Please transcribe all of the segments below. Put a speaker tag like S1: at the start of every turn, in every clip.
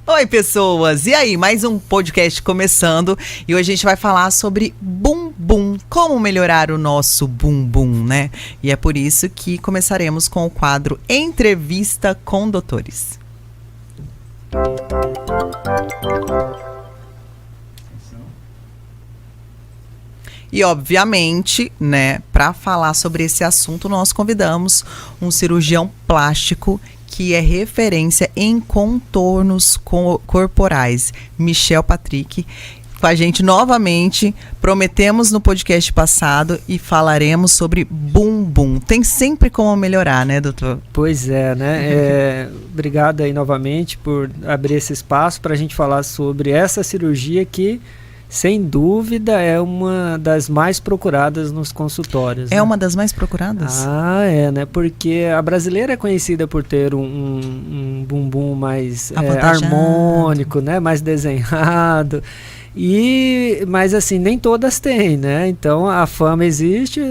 S1: Oi, pessoas! E aí, mais um podcast começando e hoje a gente vai falar sobre bumbum, como melhorar o nosso bumbum, né? E é por isso que começaremos com o quadro Entrevista com Doutores. E, obviamente, né, para falar sobre esse assunto, nós convidamos um cirurgião plástico que é referência em contornos corporais, Michel Patrick, com a gente novamente. Prometemos no podcast passado e falaremos sobre bumbum. Tem sempre como melhorar, né, doutor?
S2: Pois é, né? Obrigado aí novamente por abrir esse espaço para a gente falar sobre essa cirurgia que, sem dúvida, é uma das mais procuradas nos consultórios.
S1: É, né? Uma das mais procuradas?
S2: Né? Porque a brasileira é conhecida por ter um bumbum mais harmônico, né? Mais desenhado. Mas assim, nem todas têm, né? Então a fama existe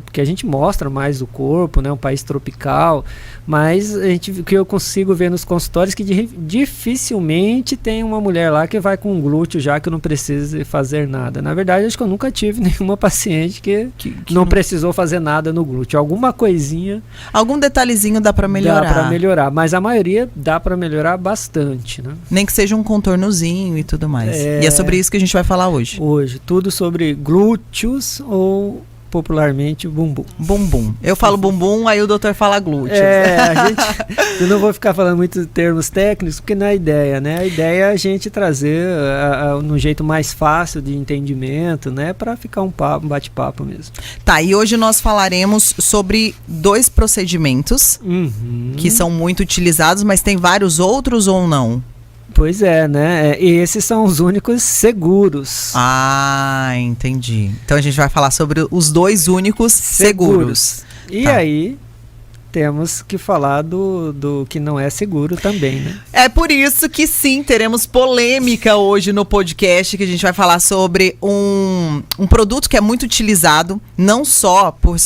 S2: porque a gente mostra mais o corpo, né? Um país tropical, mas o que eu consigo ver nos consultórios que dificilmente tem uma mulher lá que vai com um glúteo já que não precisa fazer nada. Na verdade, acho que eu nunca tive nenhuma paciente que não precisou fazer nada no glúteo. Alguma coisinha. Algum detalhezinho dá para melhorar. Dá para melhorar, mas a maioria dá para melhorar bastante, né?
S1: Nem que seja um contornozinho e tudo mais. E é sobre isso que a gente vai falar hoje.
S2: Hoje, tudo sobre glúteos ou popularmente bumbum.
S1: Bumbum. Eu falo bumbum, aí o doutor fala glúteos.
S2: Eu não vou ficar falando muito termos técnicos, porque não é a ideia, né? A ideia é a gente trazer no jeito mais fácil de entendimento, né? Para ficar um bate-papo mesmo.
S1: Tá, e hoje nós falaremos sobre 2 procedimentos que são muito utilizados, mas tem vários outros ou não?
S2: Pois é, né? E esses são os únicos seguros.
S1: Ah, entendi. Então a gente vai falar sobre os 2 únicos seguros.
S2: E aí temos que falar do que não é seguro também, né?
S1: É por isso que sim, teremos polêmica hoje no podcast, que a gente vai falar sobre um produto que é muito utilizado, não só por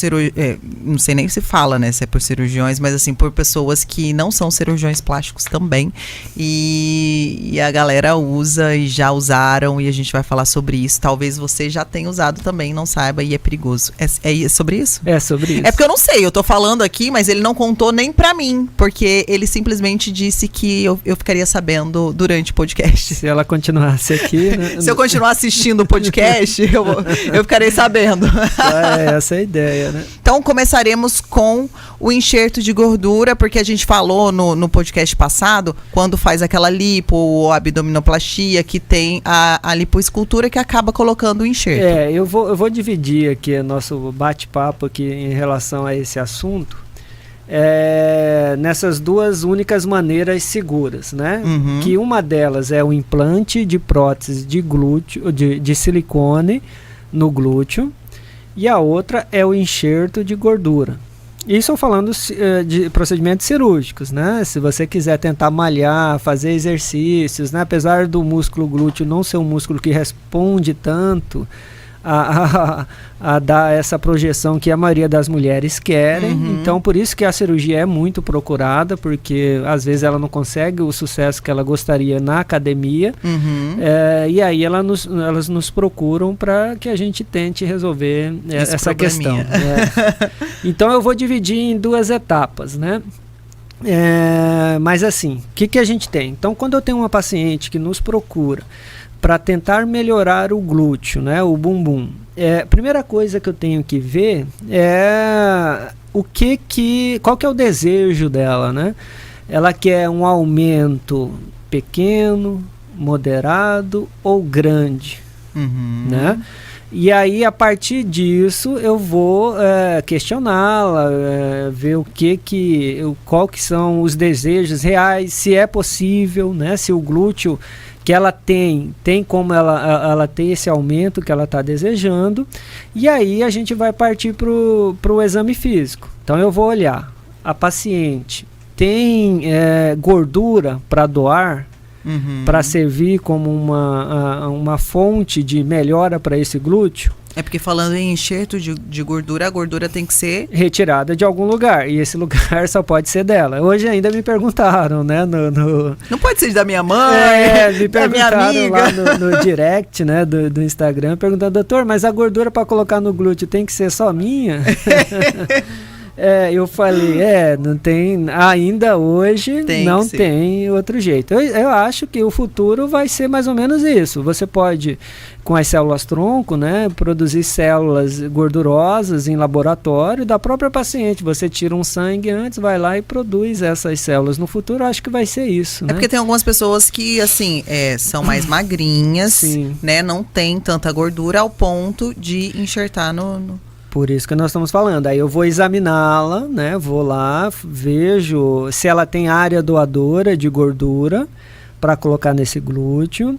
S1: não sei nem se fala, né, se é por cirurgiões, mas assim, por pessoas que não são cirurgiões plásticos também, e a galera usa e já usaram, e a gente vai falar sobre isso. Talvez você já tenha usado também, não saiba, e é perigoso. É sobre isso?
S2: É sobre isso.
S1: É porque eu não sei, eu tô falando aqui, mas ele não contou nem pra mim, porque ele simplesmente disse que eu ficaria sabendo durante o podcast.
S2: Se ela continuasse aqui, né?
S1: Se eu continuar assistindo o podcast, eu ficarei sabendo.
S2: Essa é a ideia, né?
S1: Então começaremos com o enxerto de gordura, porque a gente falou no podcast passado, quando faz aquela lipo ou abdominoplastia, que tem a lipoescultura que acaba colocando o enxerto.
S2: Eu vou dividir aqui o nosso bate-papo aqui em relação a esse assunto. Nessas 2 únicas maneiras seguras, né? Que uma delas é o implante de prótese de glúteo, de silicone no glúteo, e a outra é o enxerto de gordura. Isso falando de procedimentos cirúrgicos, né? Se você quiser tentar malhar, fazer exercícios, né? Apesar do músculo glúteo não ser um músculo que responde tanto a dar essa projeção que a maioria das mulheres querem. Então, por isso que a cirurgia é muito procurada, porque às vezes ela não consegue o sucesso que ela gostaria na academia, e aí elas nos procuram para que a gente tente resolver essa questão. Então, eu vou dividir em 2 etapas, né? Mas assim, o que a gente tem? Então, quando eu tenho uma paciente que nos procura para tentar melhorar o glúteo, né, o bumbum, a primeira coisa que eu tenho que ver é qual que é o desejo dela, né? Ela quer um aumento pequeno, moderado ou grande, né? E aí, a partir disso, eu vou questioná-la, ver qual que são os desejos reais, se é possível, né? Se o glúteo que ela tem como ela ter esse aumento que ela está desejando. E aí a gente vai partir para o exame físico. Então eu vou olhar, a paciente tem gordura para doar, para servir como uma fonte de melhora para esse glúteo.
S1: É porque falando em enxerto de gordura, a gordura tem que ser
S2: retirada de algum lugar, e esse lugar só pode ser dela. Hoje ainda me perguntaram, né,
S1: Não pode ser da minha mãe,
S2: me perguntaram lá no direct, né, do Instagram, perguntando, doutor, mas a gordura para colocar no glúteo tem que ser só minha? Eu falei, não tem, ainda hoje não tem outro jeito. Eu acho que o futuro vai ser mais ou menos isso. Você pode, com as células tronco, né, produzir células gordurosas em laboratório da própria paciente. Você tira um sangue antes, vai lá e produz essas células. No futuro, acho que vai ser isso.
S1: Porque tem algumas pessoas que, assim, são mais magrinhas,
S2: Sim.
S1: né, não tem tanta gordura ao ponto de enxertar no...
S2: Por isso que nós estamos falando. Aí eu vou examiná-la, né? Vou lá, vejo se ela tem área doadora de gordura para colocar nesse glúteo.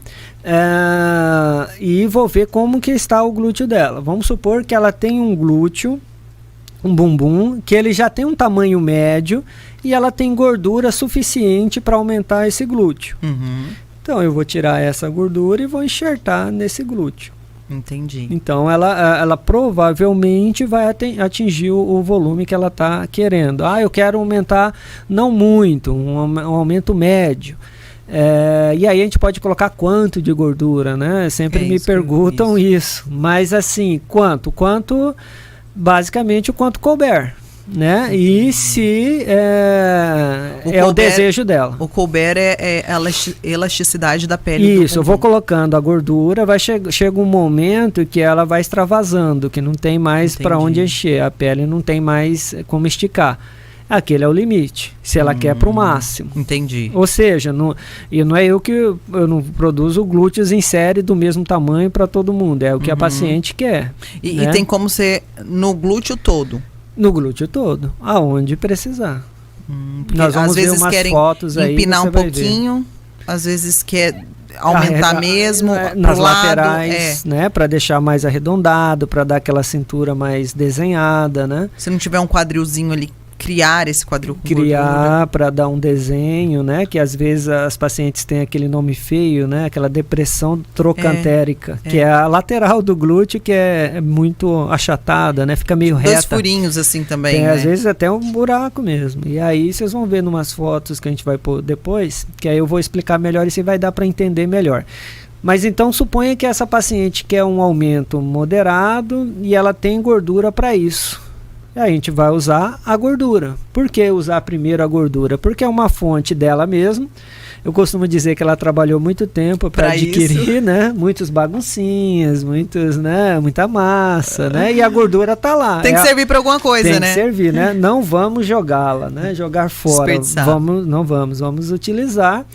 S2: E vou ver como que está o glúteo dela. Vamos supor que ela tem um glúteo, um bumbum, que ele já tem um tamanho médio e ela tem gordura suficiente para aumentar esse glúteo.
S1: Uhum.
S2: Então eu vou tirar essa gordura e vou enxertar nesse glúteo.
S1: Entendi.
S2: Então ela provavelmente vai atingir o volume que ela está querendo. Eu quero aumentar não muito, um aumento médio. E aí a gente pode colocar quanto de gordura, né? Sempre me perguntam isso. Mas assim, quanto? Basicamente o quanto couber. Né? E se o desejo dela.
S1: O couber é a elasticidade da pele.
S2: Isso, eu vou colocando a gordura, chega um momento que ela vai extravasando, que não tem mais para onde encher, a pele não tem mais como esticar. Aquele é o limite, se ela quer para o máximo.
S1: Entendi.
S2: Ou seja, não é eu não produzo glúteos em série do mesmo tamanho para todo mundo, é o que a paciente quer.
S1: E tem como ser no glúteo todo?
S2: No glúteo todo, aonde precisar.
S1: Nós vamos às vezes querem fotos aí, empinar um pouquinho, às vezes quer aumentar mesmo
S2: nas laterais, né, para deixar mais arredondado, para dar aquela cintura mais desenhada, né?
S1: Se não tiver um quadrilzinho ali, criar esse quadril com
S2: criar para dar um desenho, né? Que às vezes as pacientes têm aquele nome feio, né? Aquela depressão trocantérica, que é a lateral do glúteo, que é muito achatada, né? Fica meio reta.
S1: 2 furinhos assim também,
S2: tem,
S1: né?
S2: Às vezes até um buraco mesmo. E aí vocês vão ver numas fotos que a gente vai pôr depois, que aí eu vou explicar melhor e se vai dar para entender melhor. Mas então suponha que essa paciente quer um aumento moderado e ela tem gordura para isso. A gente vai usar a gordura. Por que usar primeiro a gordura? Porque é uma fonte dela mesmo. Eu costumo dizer que ela trabalhou muito tempo para adquirir, né? Muitas baguncinhas, muita massa, né? E a gordura está lá.
S1: Tem que servir para alguma coisa, né?
S2: Tem que servir, né? Não vamos jogá-la, né? Jogar fora. Vamos utilizar.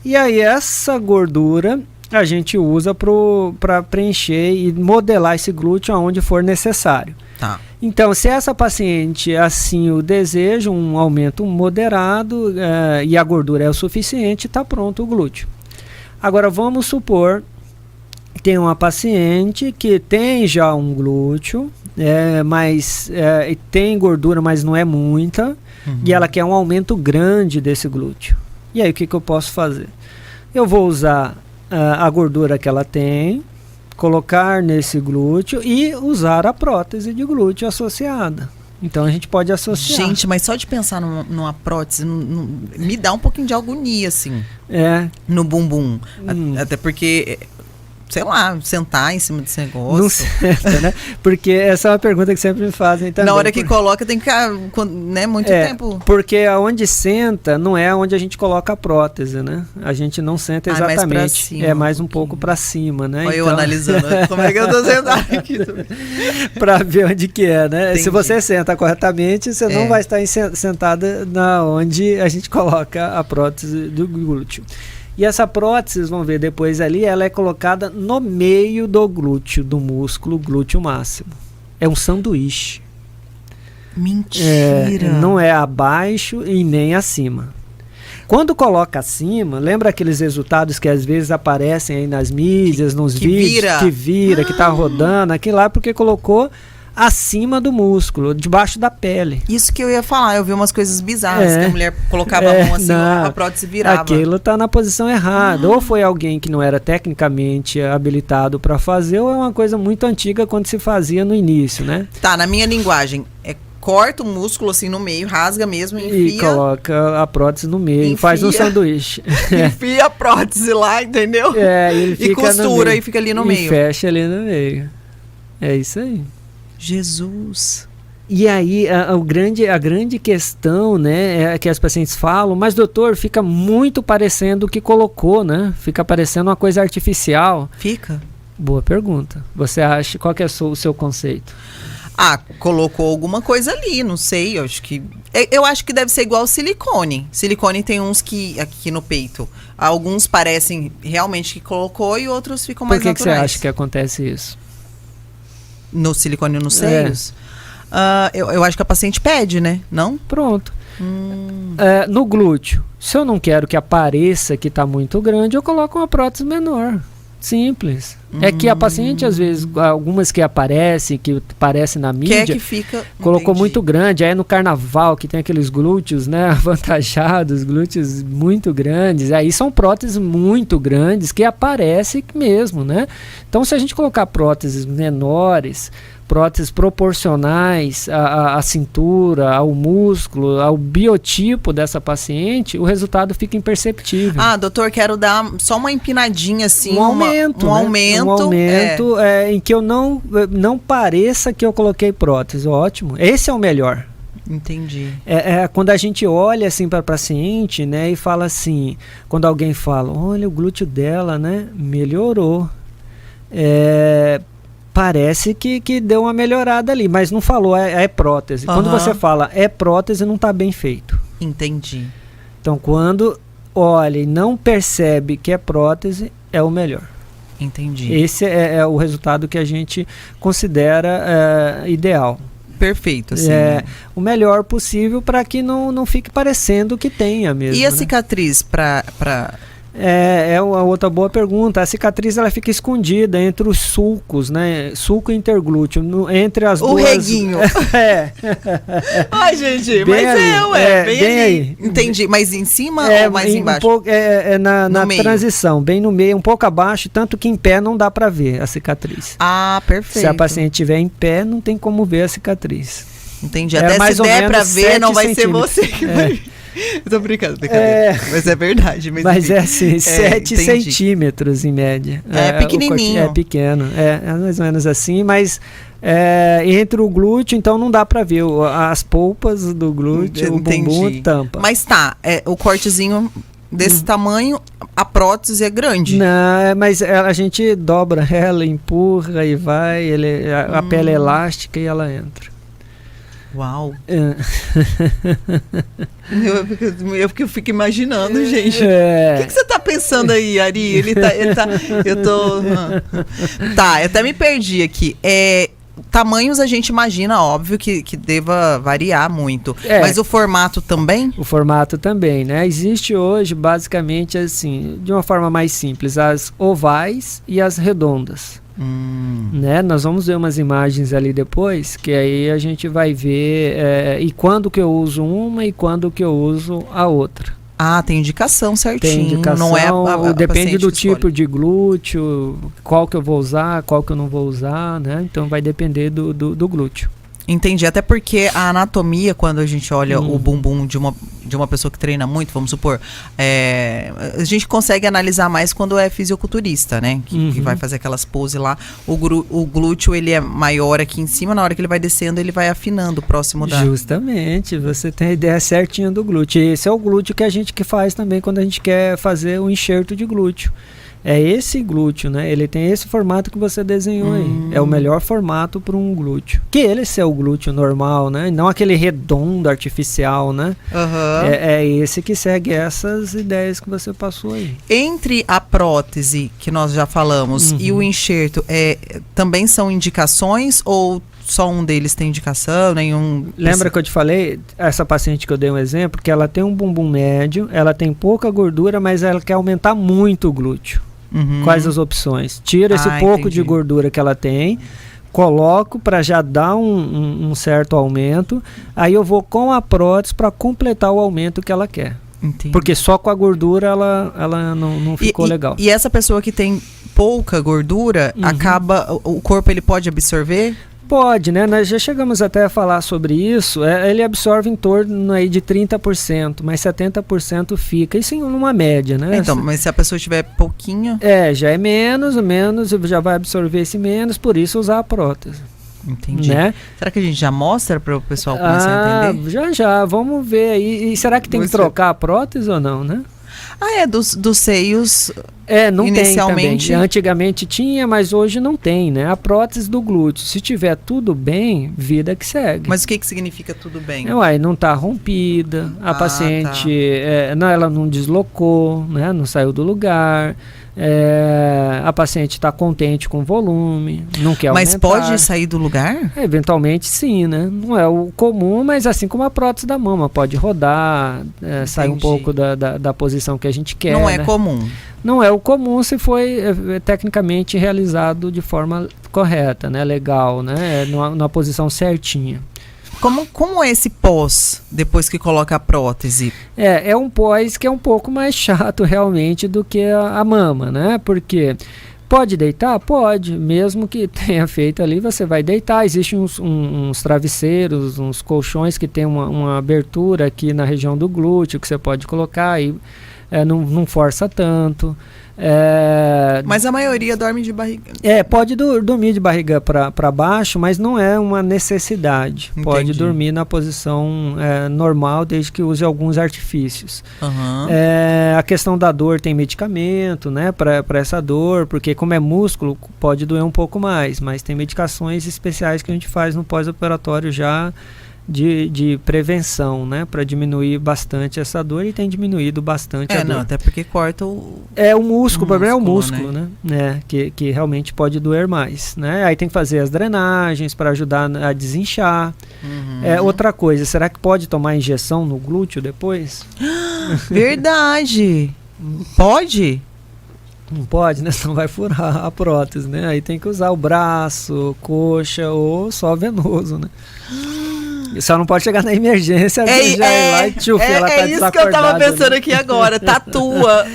S2: E aí essa gordura a gente usa para preencher e modelar esse glúteo aonde for necessário.
S1: Tá.
S2: Então, se essa paciente assim o deseja, um aumento moderado e a gordura é o suficiente, está pronto o glúteo. Agora, vamos supor que tem uma paciente que tem já um glúteo, mas tem gordura, mas não é muita, e ela quer um aumento grande desse glúteo. E aí, o que eu posso fazer? Eu vou usar a gordura que ela tem, colocar nesse glúteo e usar a prótese de glúteo associada. Então a gente pode associar.
S1: Gente, mas só de pensar numa prótese me dá um pouquinho de agonia, assim. No bumbum. Até porque, sei lá, sentar em cima desse negócio.
S2: Não senta, né? Porque essa é uma pergunta que sempre me fazem também.
S1: Na hora que coloca tem que ficar, né, muito tempo.
S2: Porque aonde senta não é onde a gente coloca a prótese, né? A gente não senta exatamente. Mais pra cima, é mais um pouco para cima, né?
S1: Olha, então, eu analisando como é que eu tô sentado aqui.
S2: Para ver onde que é, né? Entendi. Se você senta corretamente, você não vai estar sentada na onde a gente coloca a prótese do glúteo. E essa prótese, vocês vão ver depois ali, ela é colocada no meio do glúteo, do músculo glúteo máximo. É um sanduíche.
S1: Mentira!
S2: Não é abaixo e nem acima. Quando coloca acima, lembra aqueles resultados que às vezes aparecem aí nas mídias, nos vídeos, que vira, que tá rodando, aquilo lá porque colocou acima do músculo, debaixo da pele.
S1: Isso que eu ia falar, eu vi umas coisas bizarras, que a mulher colocava a mão assim, a prótese virava.
S2: Aquilo tá na posição errada. Ou foi alguém que não era tecnicamente habilitado para fazer, ou é uma coisa muito antiga quando se fazia no início, né?
S1: Tá, na minha linguagem, corta o músculo assim no meio, rasga mesmo, enfia.
S2: E coloca a prótese no meio, faz um sanduíche.
S1: Enfia a prótese lá, entendeu?
S2: Ele fica
S1: e costura e fica ali no meio.
S2: E fecha ali no meio. É isso aí.
S1: Jesus.
S2: E aí, a grande questão, né, é que as pacientes falam, mas doutor, fica muito parecendo o que colocou, né? Fica parecendo uma coisa artificial.
S1: Fica?
S2: Boa pergunta. Você acha, qual que é o seu conceito?
S1: Colocou alguma coisa ali, não sei, eu acho que deve ser igual silicone. Silicone tem uns que, aqui no peito, alguns parecem realmente que colocou e outros ficam mais naturais.
S2: Por que você acha que acontece isso?
S1: No silicone nos seios? Eu acho que a paciente pede, né? Não?
S2: Pronto. No glúteo, se eu não quero que apareça que está muito grande, eu coloco uma prótese menor. Simples. É que a paciente, às vezes, algumas que aparecem na mídia,
S1: que fica,
S2: colocou muito grande. Aí no carnaval, que tem aqueles glúteos, né, avantajados, glúteos muito grandes, aí são próteses muito grandes que aparecem mesmo, né? Então, se a gente colocar próteses menores, próteses proporcionais à cintura, ao músculo, ao biotipo dessa paciente, o resultado fica imperceptível.
S1: Doutor, quero dar só uma empinadinha assim,
S2: um aumento em que eu não pareça que eu coloquei prótese. Ótimo. Esse é o melhor.
S1: Entendi.
S2: Quando a gente olha assim para a paciente, né, e fala assim, quando alguém fala, olha, o glúteo dela, né, melhorou. Parece que deu uma melhorada ali, mas não falou, é prótese. Quando você fala é prótese, não está bem feito.
S1: Entendi.
S2: Então, quando olha e não percebe que é prótese, é o melhor.
S1: Entendi.
S2: Esse é o resultado que a gente considera ideal.
S1: Perfeito, assim.
S2: O melhor possível para que não fique parecendo que tenha mesmo.
S1: E a cicatriz para...
S2: É uma outra boa pergunta. A cicatriz ela fica escondida entre os sulcos, né? Sulco e interglúteo, entre as duas.
S1: O reguinho. Ai, gente,
S2: bem
S1: mas bem ali.
S2: Aí.
S1: Entendi. Mas em cima ou mais embaixo?
S2: Na transição, bem no meio, um pouco abaixo, tanto que em pé não dá para ver a cicatriz.
S1: Perfeito.
S2: Se a paciente estiver em pé, não tem como ver a cicatriz.
S1: Entendi. Até se der para ver, não vai ser você que vai... Eu tô brincando, mas é verdade.
S2: Mas é assim, 7 centímetros em média.
S1: Pequenininho.
S2: É pequeno, é mais ou menos assim, mas entre o glúteo, então não dá pra ver as polpas do glúteo, o bumbum tampa.
S1: Mas o cortezinho desse tamanho, a prótese é grande.
S2: Não, mas a gente dobra ela, empurra e vai, a pele é elástica e ela entra.
S1: Uau! Eu fico imaginando, gente. O que você tá pensando aí, Ari? Eu até me perdi aqui. Tamanhos a gente imagina, óbvio, que deva variar muito. Mas o formato também?
S2: O formato também, né? Existe hoje, basicamente, assim, de uma forma mais simples, as ovais e as redondas. Né? Nós vamos ver umas imagens ali depois, que aí a gente vai ver e quando que eu uso uma e quando que eu uso a outra.
S1: Tem indicação certinho.
S2: Tem indicação,
S1: não é
S2: depende do tipo de glúteo, qual que eu vou usar, qual que eu não vou usar, né? Então vai depender do glúteo.
S1: Entendi, até porque a anatomia, quando a gente olha o bumbum de uma pessoa que treina muito, vamos supor, a gente consegue analisar mais quando é fisiculturista, né? Que vai fazer aquelas poses lá. O glúteo, ele é maior aqui em cima, na hora que ele vai descendo, ele vai afinando próximo da...
S2: Justamente, você tem a ideia certinha do glúteo. Esse é o glúteo que a gente faz também quando a gente quer fazer o enxerto de glúteo. É esse glúteo, né? Ele tem esse formato que você desenhou aí. É o melhor formato para um glúteo. Que ele é o glúteo normal, né? Não aquele redondo artificial, né? É esse que segue essas ideias que você passou aí.
S1: Entre a prótese, que nós já falamos, e o enxerto, também são indicações ou só um deles tem indicação, nenhum...
S2: Lembra que eu te falei, essa paciente que eu dei um exemplo, que ela tem um bumbum médio, ela tem pouca gordura, mas ela quer aumentar muito o glúteo. Quais as opções? Tira esse pouco de gordura que ela tem, coloco para já dar um certo aumento, aí eu vou com a prótese para completar o aumento que ela quer.
S1: Entendi.
S2: Porque só com a gordura ela não ficou legal.
S1: E essa pessoa que tem pouca gordura, o corpo ele pode absorver?
S2: Pode, né? Nós já chegamos até a falar sobre isso. Ele absorve em torno aí de 30%, mas 70% fica. Isso em uma média, né?
S1: Então, mas se a pessoa tiver pouquinho...
S2: já é menos, já vai absorver esse menos, por isso usar a prótese.
S1: Entendi.
S2: Né?
S1: Será que a gente já mostra para o pessoal começar a entender?
S2: Já. Vamos ver aí. E será que tem que trocar a prótese ou não, né?
S1: Dos seios...
S2: Não
S1: inicialmente...
S2: tem também. Antigamente tinha, mas hoje não tem, né? A prótese do glúteo. Se tiver tudo bem, vida que segue.
S1: Mas o que significa tudo bem?
S2: Não está rompida, a paciente ela não deslocou, né? Não saiu do lugar, a paciente está contente com o volume, não quer aumentar.
S1: Mas pode sair do lugar?
S2: Eventualmente sim, né? Não é o comum, mas assim como a prótese da mama, pode rodar, sair um pouco da posição que a gente quer.
S1: Não
S2: né?
S1: é comum.
S2: Não é o comum se foi tecnicamente realizado de forma correta, né? Legal, né? Numa posição certinha.
S1: Como é esse pós, depois que coloca a prótese?
S2: É um pós que é um pouco mais chato realmente do que a mama, né? Porque pode deitar? Pode. Mesmo que tenha feito ali, você vai deitar. Existem uns travesseiros, uns colchões que tem uma abertura aqui na região do glúteo que você pode colocar e não força tanto.
S1: Mas a maioria dorme de barriga.
S2: Pode dormir de barriga para baixo, mas não é uma necessidade.
S1: Entendi.
S2: Pode dormir na posição normal, desde que use alguns artifícios. A questão da dor, tem medicamento, né, para essa dor, porque como é músculo, pode doer um pouco mais, mas tem medicações especiais que a gente faz no pós-operatório já de prevenção, né, para diminuir bastante essa dor, e tem diminuído bastante a dor.
S1: Até porque corta o
S2: músculo, o problema é o músculo, né? Que realmente pode doer mais, né? Aí tem que fazer as drenagens para ajudar a desinchar. Outra coisa, será que pode tomar injeção no glúteo depois?
S1: Verdade! Pode?
S2: Não pode, né? Senão vai furar a prótese, né? Aí tem que usar o braço, coxa ou só venoso, né? Só não pode chegar na emergência, ela tá
S1: isso
S2: desacordada,
S1: que eu tava pensando aqui agora, tatua.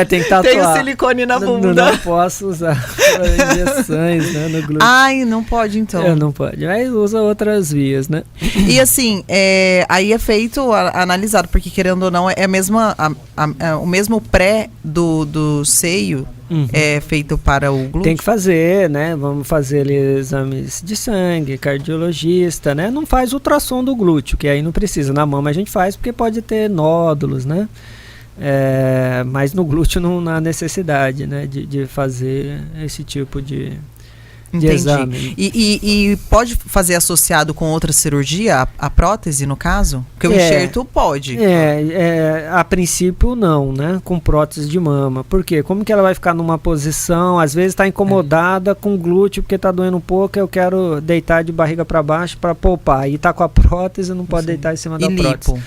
S2: Tem que tatuar.
S1: Tem o silicone na bunda.
S2: Não posso usar injeções, né, no glúteo.
S1: Não pode então.
S2: Não pode, mas usa outras vias, né?
S1: E assim, aí é feito, analisado, porque querendo ou não, é o mesmo pré do seio. É feito para o glúteo?
S2: Tem que fazer, né? Vamos fazer ali exames de sangue, cardiologista, né? Não faz ultrassom do glúteo, que aí não precisa. Na mama a gente faz porque pode ter nódulos, né? Mas no glúteo não há necessidade, né? De fazer esse tipo de exame.
S1: E pode fazer associado com outra cirurgia, a prótese, no caso? Porque o enxerto pode.
S2: A princípio não, né? Com prótese de mama. Por quê? Como que ela vai ficar numa posição, às vezes está incomodada com o glúteo porque está doendo um pouco, eu quero deitar de barriga para baixo para poupar. E está com a prótese, não pode deitar em cima da prótese.
S1: Lipo?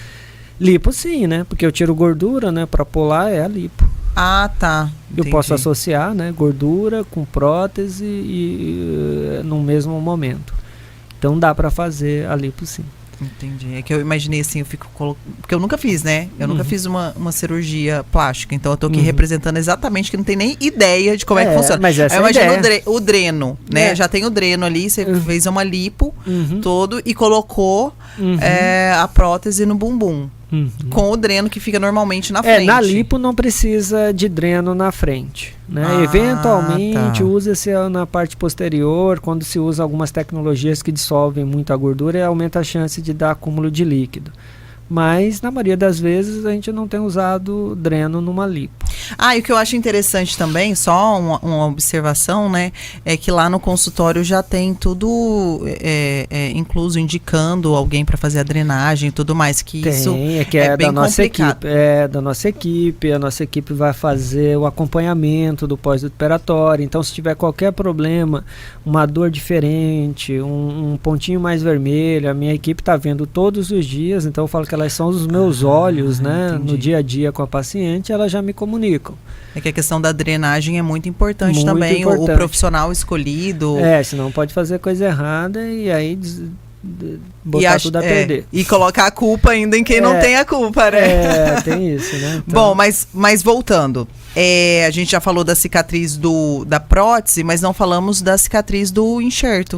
S2: Lipo sim, né? Porque eu tiro gordura, né? Para pular é a lipo.
S1: Tá.
S2: Eu posso associar, né, gordura com prótese e no mesmo momento. Então dá para fazer a lipo sim.
S1: Entendi. É que eu imaginei assim, porque eu nunca fiz, né? Eu nunca fiz uma cirurgia plástica, então eu tô aqui representando exatamente que não tem nem ideia de como é que funciona.
S2: Mas essa
S1: eu imagino o dreno, né? Já tem o dreno ali, você fez uma lipo todo e colocou a prótese no bumbum. Com o dreno que fica normalmente na frente.
S2: Na lipo não precisa de dreno na frente, né? Eventualmente usa-se na parte posterior, quando se usa algumas tecnologias que dissolvem muito a gordura e aumenta a chance de dar acúmulo de líquido. Mas na maioria das vezes a gente não tem usado dreno numa lipo.
S1: E o que eu acho interessante também, só uma observação, né, é que lá no consultório já tem tudo incluso, indicando alguém para fazer a drenagem e tudo mais, que isso é bem
S2: da nossa
S1: complicado.
S2: Da nossa equipe, a nossa equipe vai fazer o acompanhamento do pós-operatório, então se tiver qualquer problema, uma dor diferente, um pontinho mais vermelho, a minha equipe está vendo todos os dias, então eu falo que ela elas são os meus olhos, né?
S1: Entendi.
S2: No dia a dia com a paciente, elas já me comunicam.
S1: É que a questão da drenagem é muito importante
S2: Muito
S1: também,
S2: importante.
S1: O profissional escolhido.
S2: Senão pode fazer coisa errada e aí botar tudo a perder.
S1: E colocar a culpa ainda em quem não tem a culpa, né?
S2: Tem isso, né? Então,
S1: bom, mas voltando, a gente já falou da cicatriz da prótese, mas não falamos da cicatriz do enxerto.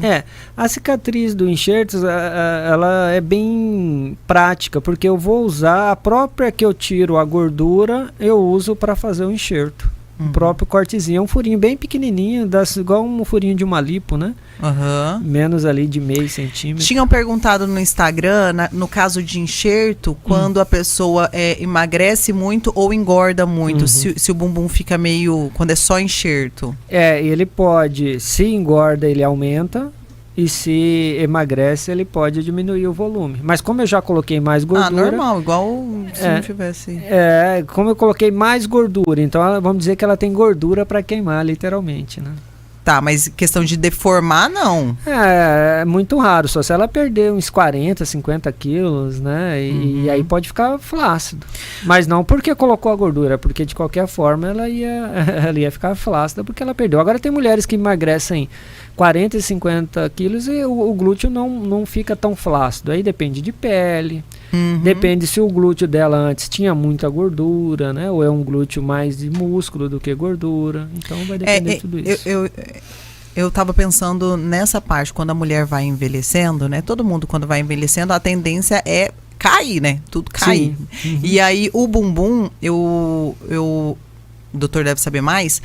S2: A cicatriz do enxerto, ela é bem prática, porque eu vou usar a própria que eu tiro a gordura, eu uso para fazer o enxerto. O próprio cortezinho, é um furinho bem pequenininho, igual um furinho de uma lipo, né? Menos ali de meio centímetro.
S1: Tinham perguntado no Instagram, no caso de enxerto, quando a pessoa emagrece muito ou engorda muito, se o bumbum fica meio, quando é só enxerto.
S2: Ele pode, se engorda ele aumenta, e se emagrece ele pode diminuir o volume. Mas como eu já coloquei mais gordura...
S1: normal, igual se não tivesse...
S2: como eu coloquei mais gordura, então vamos dizer que ela tem gordura para queimar, literalmente, né?
S1: Tá, mas questão de deformar, não.
S2: É muito raro, só se ela perder uns 40, 50 quilos, né? E aí pode ficar flácido. Mas não porque colocou a gordura, porque de qualquer forma ela ia ficar flácida porque ela perdeu. Agora tem mulheres que emagrecem 40 e 50 quilos e o glúteo não fica tão flácido. Aí depende de pele. Depende se o glúteo dela antes tinha muita gordura, né? Ou é um glúteo mais de músculo do que gordura. Então vai depender de tudo isso.
S1: Eu tava pensando nessa parte, quando a mulher vai envelhecendo, né? Todo mundo quando vai envelhecendo, a tendência é cair, né? Tudo cair. E aí o bumbum, o doutor deve saber mais,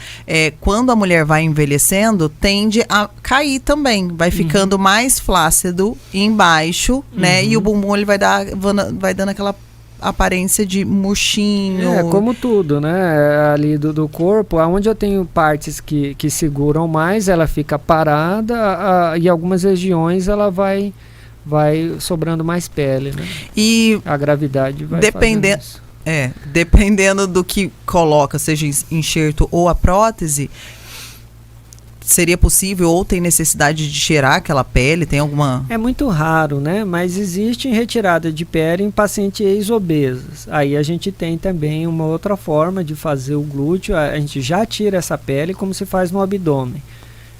S1: quando a mulher vai envelhecendo, tende a cair também, vai ficando mais flácido embaixo, né? E o bumbum ele vai dando aquela aparência de murchinho.
S2: Como tudo, né? Ali do corpo, onde eu tenho partes que seguram mais, ela fica parada, e algumas regiões ela vai sobrando mais pele, né? E a gravidade vai fazendo isso.
S1: Dependendo do que coloca, seja enxerto ou a prótese, seria possível ou tem necessidade de tirar aquela pele? Tem alguma...
S2: É muito raro, né? Mas existe retirada de pele em pacientes ex-obesos. Aí a gente tem também uma outra forma de fazer o glúteo. A gente já tira essa pele como se faz no abdômen.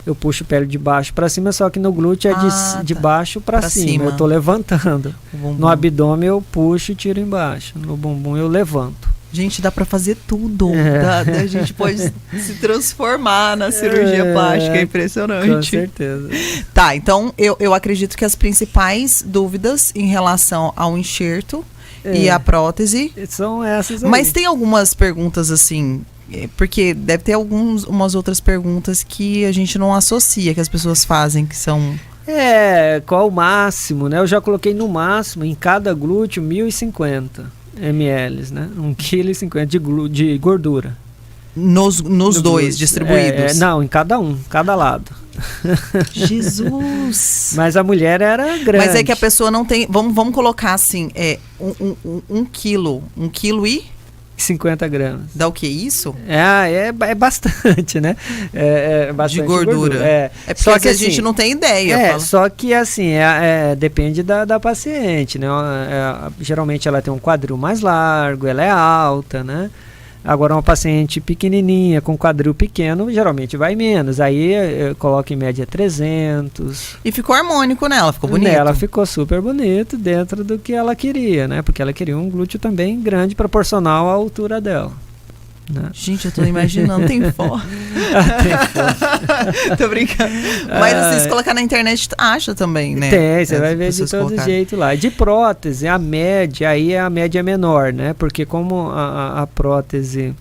S2: Eu puxo pele de baixo para cima, só que no glúteo é de baixo para cima. Eu estou levantando. No abdômen eu puxo e tiro embaixo. No bumbum eu levanto.
S1: Gente, dá para fazer tudo. A gente pode se transformar na cirurgia plástica. É impressionante.
S2: Com certeza.
S1: Tá, então eu acredito que as principais dúvidas em relação ao enxerto e à prótese
S2: são essas aí.
S1: Mas tem algumas perguntas assim... Porque deve ter umas outras perguntas que a gente não associa, que as pessoas fazem, que são...
S2: Qual o máximo, né? Eu já coloquei no máximo, em cada glúteo, 1.050 ml, né? 1,50 kg de gordura.
S1: Nos dois distribuídos?
S2: Não, em cada lado.
S1: Jesus!
S2: Mas a mulher era grande.
S1: Mas é que a pessoa não tem... Vamos colocar assim, 1 quilo. 1 quilo e...
S2: 50 gramas.
S1: Dá o que isso?
S2: É bastante, né? Bastante
S1: de gordura.
S2: É
S1: porque só que a gente não tem ideia.
S2: Só que assim, depende da paciente, né? Geralmente ela tem um quadril mais largo, ela é alta, né? Agora uma paciente pequenininha, com quadril pequeno, geralmente vai menos. Aí coloca em média 300.
S1: E ficou harmônico nela, ficou bonito.
S2: Ela ficou super bonito dentro do que ela queria, né? Porque ela queria um glúteo também grande, proporcional à altura dela. Né?
S1: Gente, eu tô imaginando, tem foto. Tô brincando. Mas assim, se colocar na internet, acha também, né?
S2: Tem, você vai ver de todo jeito lá. De prótese, a média é menor, né? Porque como a prótese,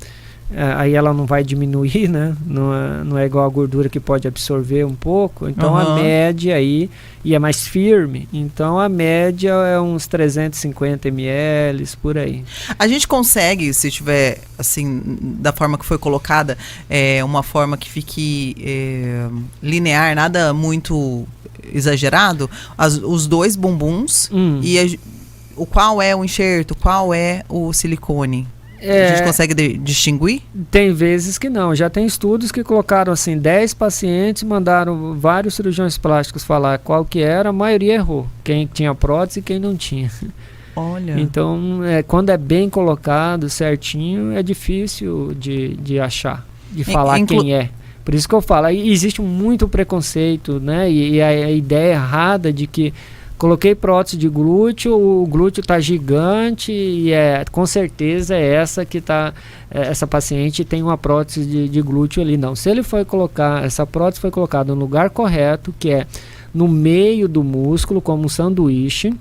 S2: aí ela não vai diminuir, né? Não é igual a gordura que pode absorver um pouco. Então a média aí, e é mais firme, então a média é uns 350 ml, por aí.
S1: A gente consegue, se tiver, assim, da forma que foi colocada, uma forma que fique linear, nada muito exagerado, os dois bumbuns, e qual é o enxerto, qual é o silicone? A gente consegue distinguir?
S2: Tem vezes que não. Já tem estudos que colocaram assim 10 pacientes, mandaram vários cirurgiões plásticos falar qual que era, a maioria errou. Quem tinha prótese e quem não tinha.
S1: Olha.
S2: Então, quando é bem colocado, certinho, é difícil de achar, de falar quem é. Por isso que eu falo, existe muito preconceito, né? E a ideia errada de que coloquei prótese de glúteo, o glúteo está gigante e com certeza essa que tá, essa paciente tem uma prótese de glúteo ali. Não, se ele foi colocar, essa prótese foi colocada no lugar correto, que é no meio do músculo, como um sanduíche,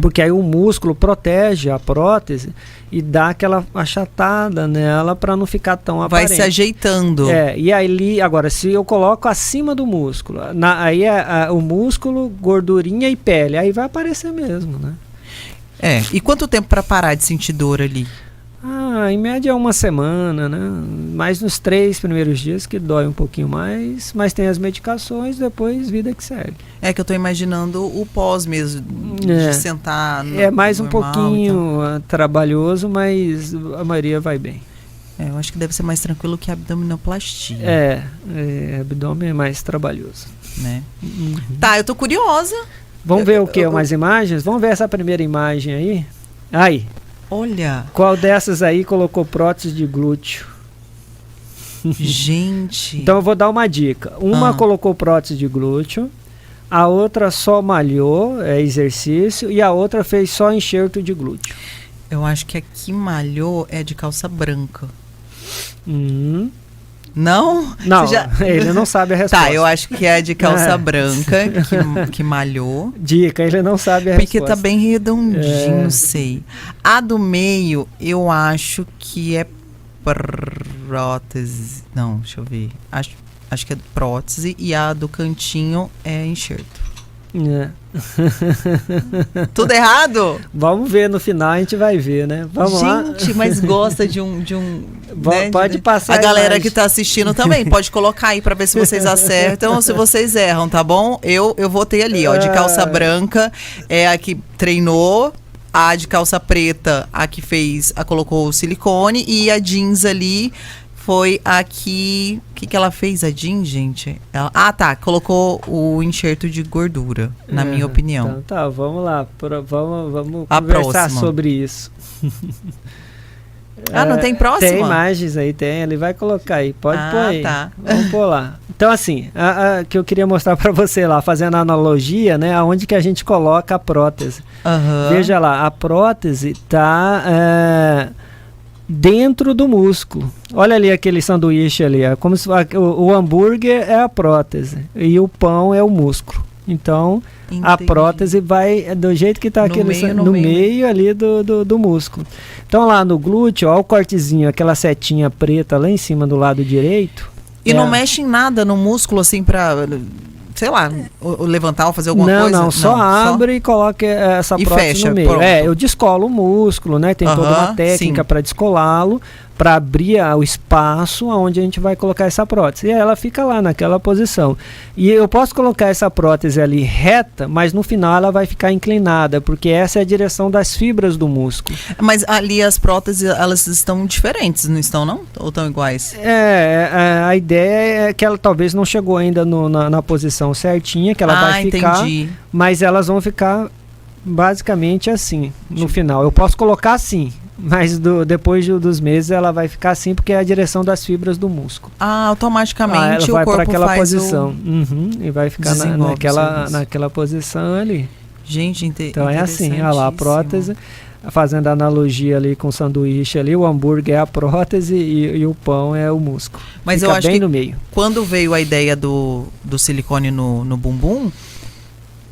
S2: porque aí o músculo protege a prótese e dá aquela achatada nela para não ficar tão aparente.
S1: Vai se ajeitando.
S2: E aí, agora, se eu coloco acima do músculo, aí o músculo, gordurinha e pele, aí vai aparecer mesmo, né?
S1: E quanto tempo para parar de sentir dor ali?
S2: Em média 1 semana, né? Mais nos 3 primeiros dias que dói um pouquinho mais, mas tem as medicações, depois vida que segue. É
S1: que eu tô imaginando o pós mesmo, de sentar
S2: mais um pouquinho trabalhoso, mas a maioria vai bem.
S1: Eu acho que deve ser mais tranquilo que a abdominoplastia.
S2: Abdômen é mais trabalhoso.
S1: Né? Tá, eu tô curiosa.
S2: Vamos ver o que? Umas imagens? Vamos ver essa primeira imagem aí? Aí.
S1: Olha.
S2: Qual dessas aí colocou prótese de glúteo?
S1: Gente.
S2: Então eu vou dar uma dica. Uma colocou prótese de glúteo, a outra só malhou, exercício, e a outra fez só enxerto de glúteo.
S1: Eu acho que a que malhou é de calça branca. Não?
S2: Não, ele não sabe a resposta.
S1: Tá, eu acho que é de calça branca que malhou.
S2: Dica, ele não sabe a resposta.
S1: Porque tá bem redondinho, não sei. A do meio, eu acho que é prótese. Não, deixa eu ver. Acho que é prótese e a do cantinho é enxerto. Tudo errado?
S2: Vamos ver no final, a gente vai ver, né? Vamos lá.
S1: Gente, mas gosta de um né,
S2: pode passar
S1: a galera que tá assistindo também, pode colocar aí pra ver se vocês acertam ou se vocês erram, tá bom? Eu votei ali, ó, de calça branca é a que treinou, a de calça preta a que colocou o silicone e a jeans ali foi a que... O que ela fez, a jean, gente? Colocou o enxerto de gordura, na minha opinião.
S2: Então tá, vamos lá. Vamos conversar sobre isso.
S1: Não tem próxima?
S2: Tem imagens aí, tem. Ele vai colocar aí. Pode pôr aí.
S1: Tá.
S2: Vamos pôr lá. Então assim, que eu queria mostrar para você lá, fazendo a analogia, né? Aonde que a gente coloca a prótese. Veja lá, a prótese tá... dentro do músculo. Olha ali aquele sanduíche ali, como se o hambúrguer é a prótese e o pão é o músculo. Então, entendi. A prótese vai do jeito que está aqui no meio ali do músculo. Então lá no glúteo, ó o cortezinho, aquela setinha preta lá em cima do lado direito.
S1: E não mexe em nada no músculo assim para... sei lá, levantar ou fazer alguma coisa?
S2: Não, só abre e coloca essa prótese fecha, no meio. Pronto. Eu descolo o músculo, né? Tem toda uma técnica para descolá-lo, para abrir o espaço onde a gente vai colocar essa prótese. E aí ela fica lá naquela posição. E eu posso colocar essa prótese ali reta, mas no final ela vai ficar inclinada, porque essa é a direção das fibras do músculo.
S1: Mas ali as próteses, elas estão diferentes, não estão não? Ou estão iguais?
S2: A ideia é que ela talvez não chegou ainda na posição certinha, que ela vai ficar, mas elas vão ficar basicamente assim, no final. Eu posso colocar assim, mas depois dos meses ela vai ficar assim, porque é a direção das fibras do músculo.
S1: Automaticamente
S2: ela vai
S1: o corpo
S2: para aquela
S1: faz
S2: posição. E vai ficar naquela posição ali.
S1: Gente,
S2: então é assim, olha lá, a prótese, fazendo analogia ali com o sanduíche ali, o hambúrguer é a prótese e o pão é o músculo.
S1: Mas
S2: fica
S1: eu acho
S2: bem
S1: que
S2: no meio.
S1: Quando veio a ideia do silicone no bumbum,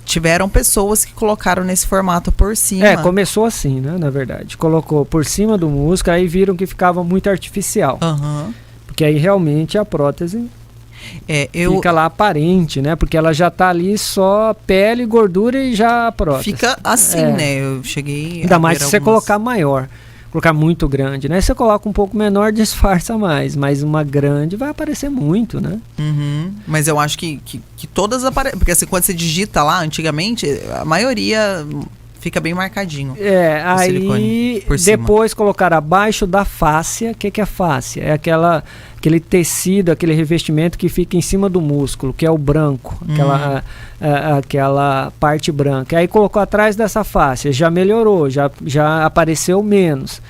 S1: tiveram pessoas que colocaram nesse formato por cima.
S2: Começou assim, né, na verdade. Colocou por cima do músculo, aí viram que ficava muito artificial. Porque aí realmente a prótese fica lá aparente, né? Porque ela já tá ali só pele, gordura e já a prótese.
S1: Fica assim, né? Eu cheguei
S2: ainda mais se você colocar maior. Colocar muito grande, né? Se você coloca um pouco menor, disfarça mais. Mas uma grande vai aparecer muito, né?
S1: Mas eu acho que todas aparecem. Porque assim, quando você digita lá, antigamente, a maioria Fica bem marcadinho.
S2: Aí depois colocar abaixo da fáscia. O que é fáscia? É aquele tecido, aquele revestimento que fica em cima do músculo, que é o branco, aquela parte branca. Aí colocou atrás dessa fáscia, já melhorou, já apareceu menos.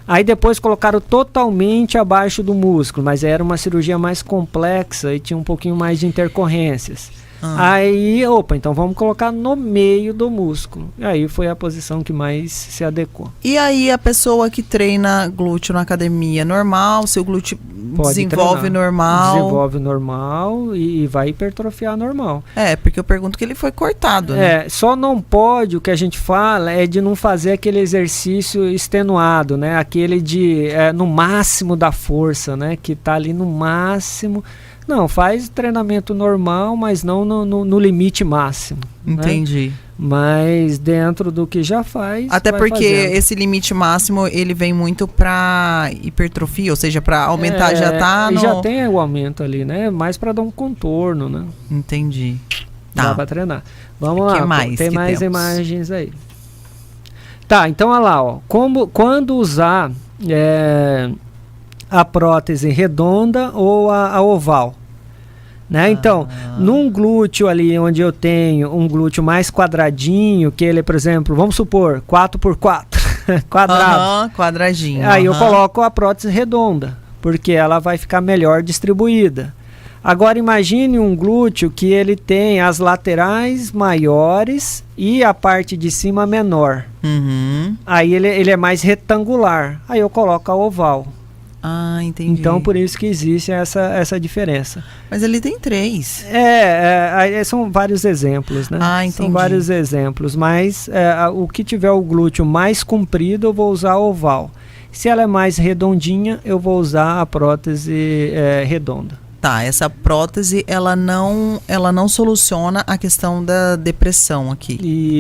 S2: Aí depois colocaram totalmente abaixo do músculo, mas era uma cirurgia mais complexa e tinha um pouquinho mais de intercorrências. Aí, então vamos colocar no meio do músculo. E aí foi a posição que mais se adequou.
S1: E aí a pessoa que treina glúteo na academia normal, seu glúteo desenvolve normal?
S2: Desenvolve normal e vai hipertrofiar normal.
S1: Porque eu pergunto que ele foi cortado, né?
S2: Só não pode, o que a gente fala é de não fazer aquele exercício extenuado, né? Aquele de no máximo da força, né? Que tá ali no máximo. Não, faz treinamento normal, mas não no limite máximo.
S1: Entendi.
S2: Né? Mas dentro do que já faz.
S1: Até porque esse limite máximo ele vem muito para hipertrofia, ou seja, para aumentar
S2: já tem o aumento ali, né? Mais para dar um contorno, né?
S1: Entendi.
S2: Dá para treinar. Vamos lá. Tem mais
S1: temos?
S2: Imagens aí. Tá, então olha lá, ó. Quando usar a prótese redonda ou a oval, né? Então, num glúteo ali onde eu tenho um glúteo mais quadradinho, que ele, por exemplo, vamos supor 4x4 quadrado,
S1: quadradinho.
S2: Aí eu coloco a prótese redonda, porque ela vai ficar melhor distribuída. Agora imagine um glúteo que ele tem as laterais maiores e a parte de cima menor. Aí ele é mais retangular. Aí eu coloco a oval.
S1: Entendi.
S2: Então, por isso que existe essa diferença.
S1: Mas ele tem 3.
S2: São vários exemplos, né?
S1: Entendi.
S2: São vários exemplos, mas o que tiver o glúteo mais comprido, eu vou usar a oval. Se ela é mais redondinha, eu vou usar a prótese redonda.
S1: Tá, essa prótese, ela não soluciona a questão da depressão aqui.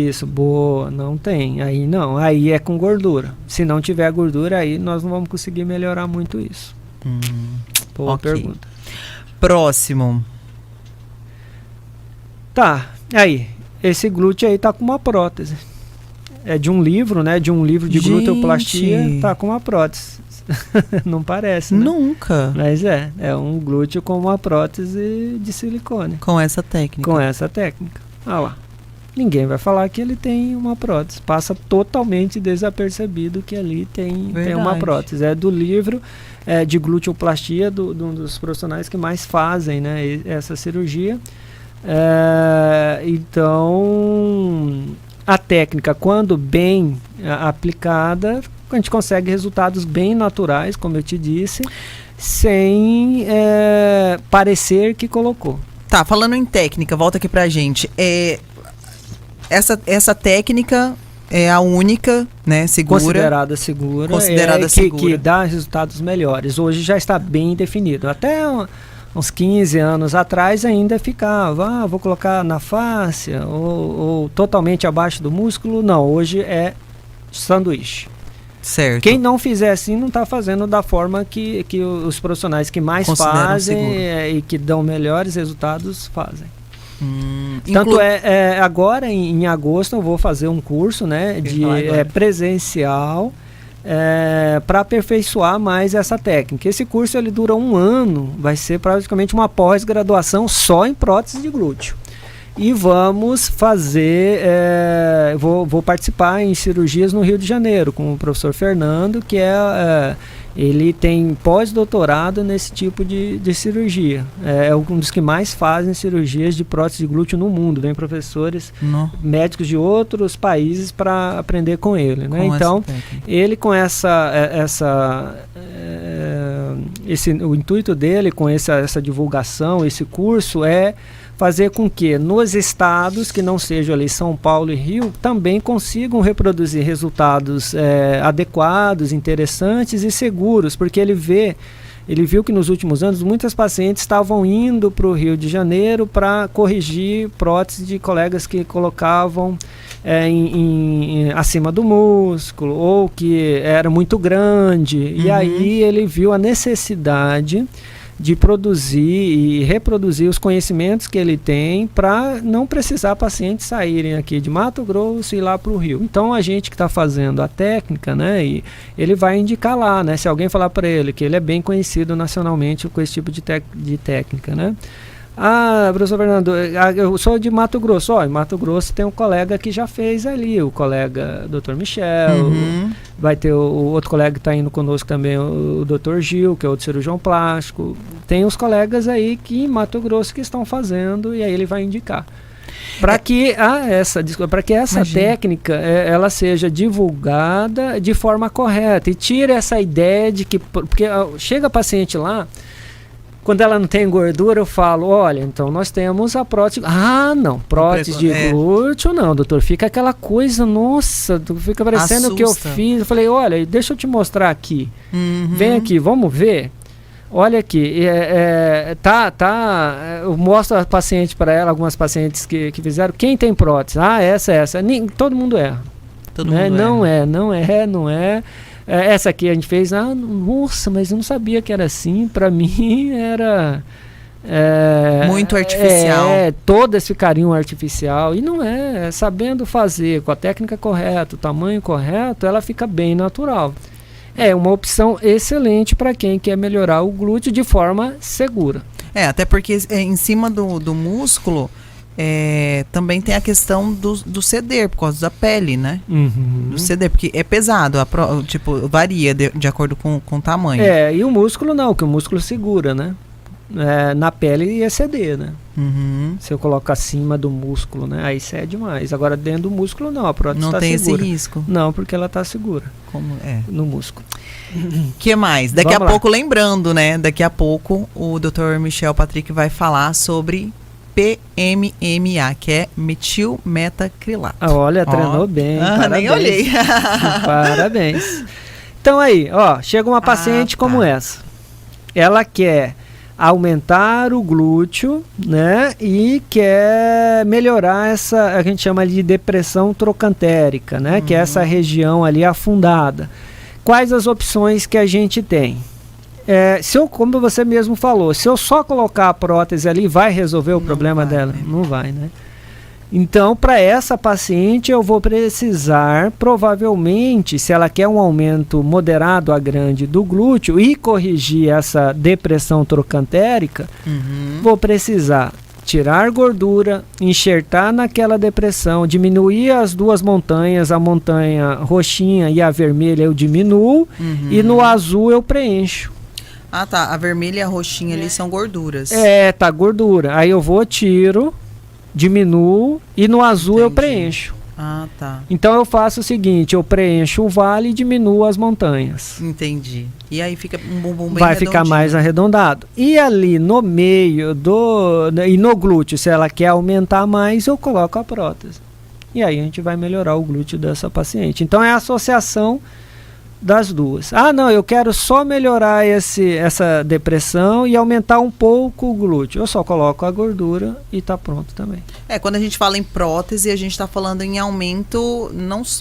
S2: Isso, boa, não tem. Aí não, aí é com gordura. Se não tiver gordura, aí nós não vamos conseguir melhorar muito isso. Boa pergunta.
S1: Próximo.
S2: Tá, aí, esse glúteo aí tá com uma prótese. É de um livro, né? De um livro de gluteoplastia, tá com uma prótese. Não parece, né?
S1: Nunca.
S2: Mas é um glúteo com uma prótese de silicone.
S1: Com essa técnica.
S2: Olha lá. Ninguém vai falar que ele tem uma prótese. Passa totalmente desapercebido que ali tem uma prótese. É do livro de gluteoplastia, de um dos profissionais que mais fazem, né, essa cirurgia. Então, a técnica, quando bem aplicada, a gente consegue resultados bem naturais, como eu te disse, sem parecer que colocou.
S1: Tá, falando em técnica, volta aqui pra gente. Essa técnica é a única, né, segura.
S2: Considerada segura. Que dá resultados melhores. Hoje já está bem definido. Até uns 15 anos atrás ainda ficava, vou colocar na fáscia ou totalmente abaixo do músculo. Não, hoje é sanduíche.
S1: Certo.
S2: Quem não fizer assim não está fazendo da forma que os profissionais que mais fazem e que dão melhores resultados fazem. Tanto agora em agosto eu vou fazer um curso, né, presencial para aperfeiçoar mais essa técnica. Esse curso ele dura 1 ano, vai ser praticamente uma pós-graduação só em prótese de glúteo. E vamos fazer, vou participar em cirurgias no Rio de Janeiro com o professor Fernando, que ele tem pós-doutorado nesse tipo de cirurgia. É um dos que mais fazem cirurgias de prótese de glúteo no mundo. Vem professores médicos de outros países para aprender com ele. Né? Então, ele com o intuito dele com essa divulgação, esse curso é fazer com que nos estados que não sejam ali São Paulo e Rio também consigam reproduzir resultados adequados, interessantes e seguros, porque ele viu que nos últimos anos muitas pacientes estavam indo para o Rio de Janeiro para corrigir próteses de colegas que colocavam acima do músculo ou que era muito grande. E aí ele viu a necessidade de produzir e reproduzir os conhecimentos que ele tem para não precisar pacientes saírem aqui de Mato Grosso e ir lá para o Rio. Então a gente que está fazendo a técnica, né, e ele vai indicar lá, né, se alguém falar para ele que ele é bem conhecido nacionalmente com esse tipo de técnica, né. Ah, professor Fernando, eu sou de Mato Grosso. Em Mato Grosso tem um colega que já fez ali, o colega Dr. Michel, vai ter o outro colega que está indo conosco também, o Dr. Gil, que é outro cirurgião plástico. Tem os colegas aí que em Mato Grosso que estão fazendo e aí ele vai indicar. Para que essa técnica ela seja divulgada de forma correta e tire essa ideia de que... Porque chega paciente lá... Quando ela não tem gordura, eu falo, olha, então nós temos a prótese... Ah, não, prótese de glúteo não, doutor. Fica aquela coisa, nossa, fica parecendo o que eu fiz. Eu falei, olha, deixa eu te mostrar aqui. Vem aqui, vamos ver. Olha aqui, eu mostro a paciente para ela, algumas pacientes que fizeram. Quem tem prótese? Ah, essa. Todo mundo erra.
S1: Todo mundo erra.
S2: Não é. Essa aqui a gente fez, nossa, mas eu não sabia que era assim, para mim era...
S1: muito artificial.
S2: Todo esse carinho artificial, e não é, sabendo fazer, com a técnica correta, o tamanho correto, ela fica bem natural. É uma opção excelente para quem quer melhorar o glúteo de forma segura.
S1: Até porque em cima do músculo... também tem a questão do ceder, por causa da pele, né? Do ceder, porque é pesado, varia de acordo com o tamanho.
S2: E o músculo não, que o músculo segura, né? Na pele ia ceder, né? Se eu coloco acima do músculo, né? Aí cede mais. Agora dentro do músculo não, a prótese está segura.
S1: Não tem esse risco?
S2: Não, porque ela está segura.
S1: Como
S2: no músculo.
S1: Que mais? Daqui a pouco, lembrando, né? Daqui a pouco o Dr. Michel Patrick vai falar sobre PMMA, que é metilmetacrilato.
S2: Olha, treinou bem.
S1: Nem olhei.
S2: Parabéns. Então aí, chega uma paciente como essa. Ela quer aumentar o glúteo, né? E quer melhorar essa, a gente chama de depressão trocantérica, né? Que é essa região ali afundada. Quais as opções que a gente tem? Como você mesmo falou, se eu só colocar a prótese ali, vai resolver o problema dela? Não vai, né? Então, para essa paciente, eu vou precisar, provavelmente, se ela quer um aumento moderado a grande do glúteo e corrigir essa depressão trocantérica, vou precisar tirar gordura, enxertar naquela depressão, diminuir as duas montanhas, a montanha roxinha e a vermelha eu diminuo, e no azul eu preencho.
S1: A vermelha e a roxinha ali são gorduras.
S2: Tá gordura. Aí eu tiro, diminuo e no azul eu preencho. Então eu faço o seguinte, eu preencho o vale e diminuo as montanhas.
S1: Entendi. E aí fica um bumbum bem
S2: vai ficar mais arredondado. E ali no meio e no glúteo, se ela quer aumentar mais, eu coloco a prótese. E aí a gente vai melhorar o glúteo dessa paciente. Então é a associação das duas. Não, eu quero só melhorar essa depressão e aumentar um pouco o glúteo. Eu só coloco a gordura e tá pronto também.
S1: Quando a gente fala em prótese, a gente está falando em aumento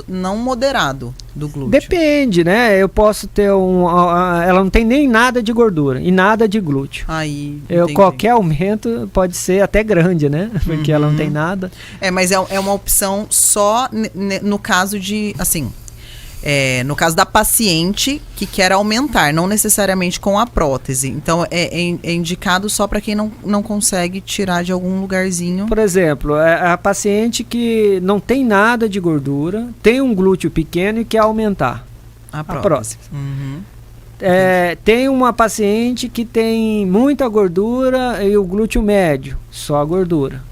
S1: não moderado do glúteo.
S2: Depende, né? Eu posso ter ela não tem nem nada de gordura e nada de glúteo. Qualquer aumento pode ser até grande, né? Porque ela não tem nada.
S1: Mas é uma opção só no caso de, assim... no caso da paciente que quer aumentar, não necessariamente com a prótese. Então, é indicado só para quem não consegue tirar de algum lugarzinho.
S2: Por exemplo, a paciente que não tem nada de gordura, tem um glúteo pequeno e quer aumentar a prótese. Tem uma paciente que tem muita gordura e o glúteo médio, só a gordura.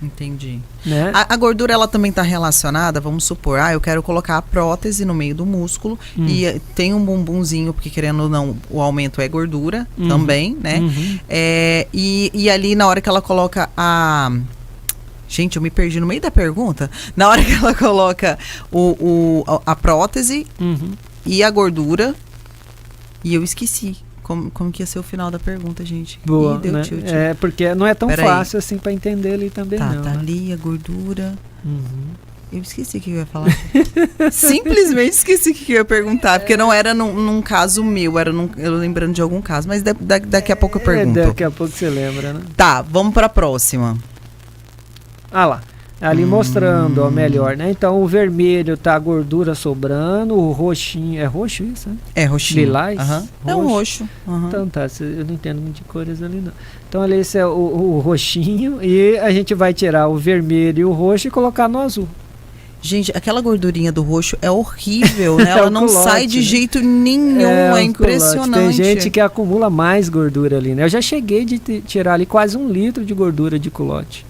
S1: Entendi.
S2: Né?
S1: A gordura, ela também está relacionada, vamos supor, eu quero colocar a prótese no meio do músculo e tem um bumbumzinho, porque querendo ou não, o aumento é gordura também, né? E ali na hora que ela coloca Gente, eu me perdi no meio da pergunta. Na hora que ela coloca a prótese e a gordura, e eu esqueci. Como que ia ser o final da pergunta, gente?
S2: Boa, né? Porque não é tão fácil assim para entender ali também, não.
S1: Tá ali a gordura. Eu esqueci o que eu ia falar. Simplesmente esqueci o que eu ia perguntar, porque não era num caso meu, eu lembrando de algum caso, mas daqui a pouco eu pergunto.
S2: Daqui a pouco você lembra, né?
S1: Tá, vamos pra próxima.
S2: Ah lá. Ali mostrando, ó, melhor, né? Então o vermelho tá a gordura sobrando, o roxinho. É roxo isso, né?
S1: É roxinho.
S2: Lilás?
S1: É um roxo.
S2: Então tá, eu não entendo muito de cores ali não. Então ali esse é o roxinho e a gente vai tirar o vermelho e o roxo e colocar no azul.
S1: Gente, aquela gordurinha do roxo é horrível, né? Ela não
S2: culote,
S1: sai de
S2: né?
S1: jeito nenhum, é impressionante.
S2: Tem gente que acumula mais gordura ali, né? Eu já cheguei de tirar ali quase 1 litro de gordura de culote.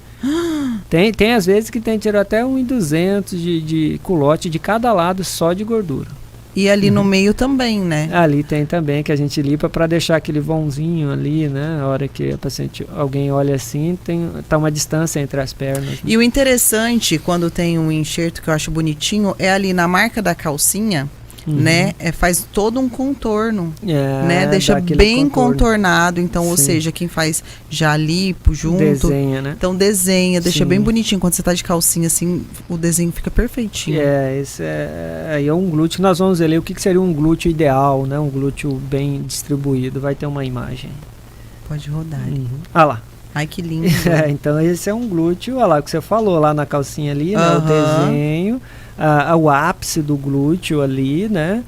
S2: Tem às vezes que tem que tirar até 1.200 de culote de cada lado só de gordura.
S1: E ali no meio também, né?
S2: Ali tem também que a gente limpa para deixar aquele vãozinho ali, né? A hora que alguém olha assim, tá uma distância entre as pernas. Né?
S1: E o interessante, quando tem um enxerto que eu acho bonitinho, é ali na marca da calcinha, né? Faz todo um contorno, né? Deixa bem contornado. Então, ou seja, quem faz já lipo junto.
S2: Desenha, né?
S1: Então desenha, deixa bem bonitinho. Quando você tá de calcinha, assim, o desenho fica perfeitinho.
S2: Esse aí é um glúteo. Nós vamos ler o que seria um glúteo ideal, né? Um glúteo bem distribuído. Vai ter uma imagem.
S1: Pode rodar.
S2: Ah lá.
S1: Ai, que lindo.
S2: Então esse é um glúteo, olha lá o que você falou lá na calcinha ali, né? O desenho, o ápice do glúteo ali, né?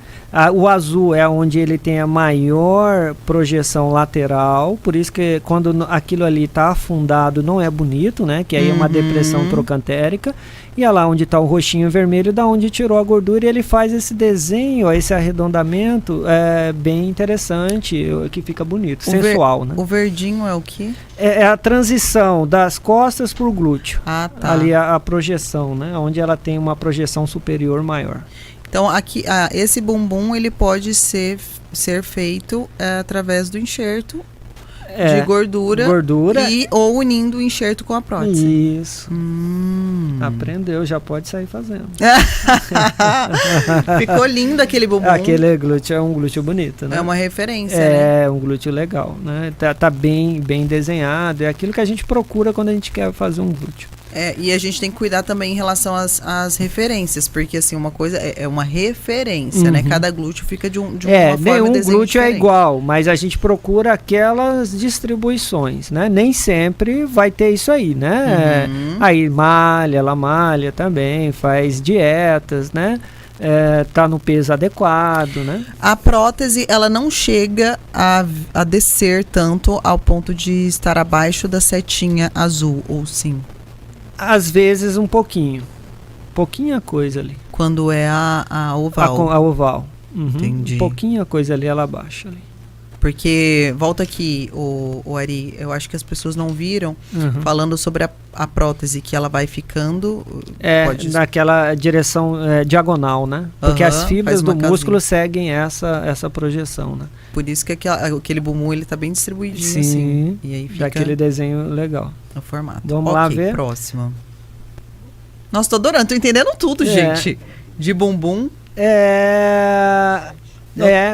S2: O azul é onde ele tem a maior projeção lateral, por isso que quando aquilo ali está afundado não é bonito, né? Que aí é uma depressão trocantérica. E olha lá onde está o roxinho vermelho, da onde tirou a gordura, e ele faz esse desenho, esse arredondamento bem interessante, que fica bonito, sensual, né?
S1: O verdinho é o quê?
S2: É a transição das costas para o glúteo.
S1: Ah, tá.
S2: Ali a projeção, né? Onde ela tem uma projeção superior maior.
S1: Então, aqui, esse bumbum, ele pode ser feito através do enxerto de gordura ou unindo o enxerto com a prótese.
S2: Isso. Aprendeu, já pode sair fazendo.
S1: Ficou lindo aquele bumbum.
S2: Aquele glúteo é um glúteo bonito, né?
S1: É uma referência, né?
S2: É um glúteo legal, né? Tá bem desenhado. É aquilo que a gente procura quando a gente quer fazer um glúteo.
S1: E a gente tem que cuidar também em relação às referências, porque assim, uma coisa é uma referência, né? Cada glúteo fica de uma forma
S2: nenhum glúteo
S1: diferente.
S2: é igual, mas a gente procura aquelas distribuições, né? Nem sempre vai ter isso aí, né? Aí ela malha também, faz dietas, né? Tá no peso adequado, né?
S1: A prótese, ela não chega a descer tanto ao ponto de estar abaixo da setinha azul, ou sim?
S2: Às vezes um pouquinho. Pouquinha coisa ali.
S1: Quando é a oval.
S2: A oval.
S1: Entendi.
S2: Pouquinha coisa ali, ela baixa ali.
S1: Porque, volta aqui, o Ari, eu acho que as pessoas não viram, falando sobre a prótese, que ela vai ficando... naquela direção diagonal, né? Porque as fibras do músculo seguem essa projeção, né? Por isso que aquele bumbum, ele tá bem distribuidinho,
S2: sim,
S1: assim. E aí fica
S2: daquele desenho legal.
S1: No formato.
S2: Vamos lá ver?
S1: Próxima. Nossa, tô adorando, tô entendendo tudo, gente. De bumbum.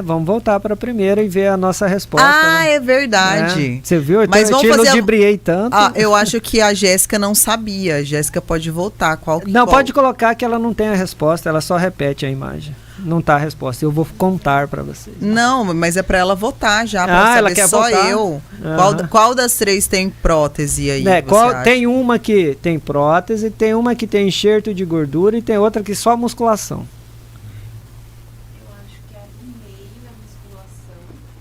S2: Vamos voltar para a primeira e ver a nossa resposta.
S1: É verdade.
S2: Você viu?
S1: Mas
S2: eu te ludibriei tanto.
S1: Eu acho que a Jéssica não sabia. A Jéssica pode voltar.
S2: Pode colocar que ela não tem a resposta, ela só repete a imagem. Não tá a resposta. Eu vou contar para vocês.
S1: Não, mas é para ela votar já, para saber
S2: ela quer
S1: só
S2: votar?
S1: Eu. Qual das 3 tem prótese aí?
S2: Tem uma que tem prótese, tem uma que tem enxerto de gordura e tem outra que só musculação.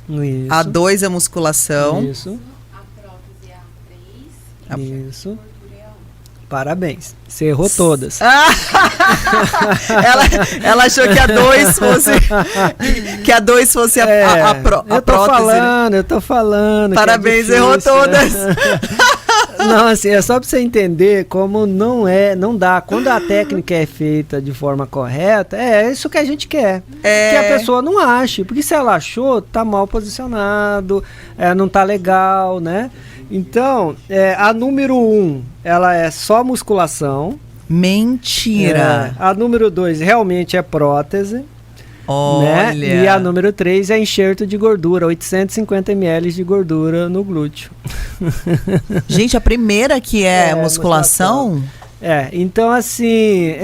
S2: Isso.
S1: A 2 é musculação.
S2: Isso.
S3: A prótese é a 3.
S2: Isso. Parabéns. Você errou todas.
S1: Ela achou que a 2 fosse a prótese.
S2: Eu tô falando.
S1: Parabéns, errou todas.
S2: Não, assim, é só pra você entender como não dá. Quando a técnica é feita de forma correta, é isso que a gente quer. Que a pessoa não ache. Porque se ela achou, tá mal posicionado, não tá legal, né? Então, a número 1, ela é só musculação.
S1: Mentira!
S2: A número 2 realmente é prótese.
S1: Olha!
S2: Né? E a número 3 é enxerto de gordura, 850 ml de gordura no glúteo.
S1: Gente, a primeira que é musculação?
S2: Então assim,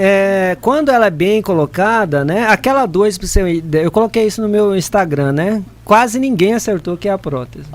S2: quando ela é bem colocada, né? Aquela 2, pra você, eu coloquei isso no meu Instagram, né? Quase ninguém acertou que é a prótese.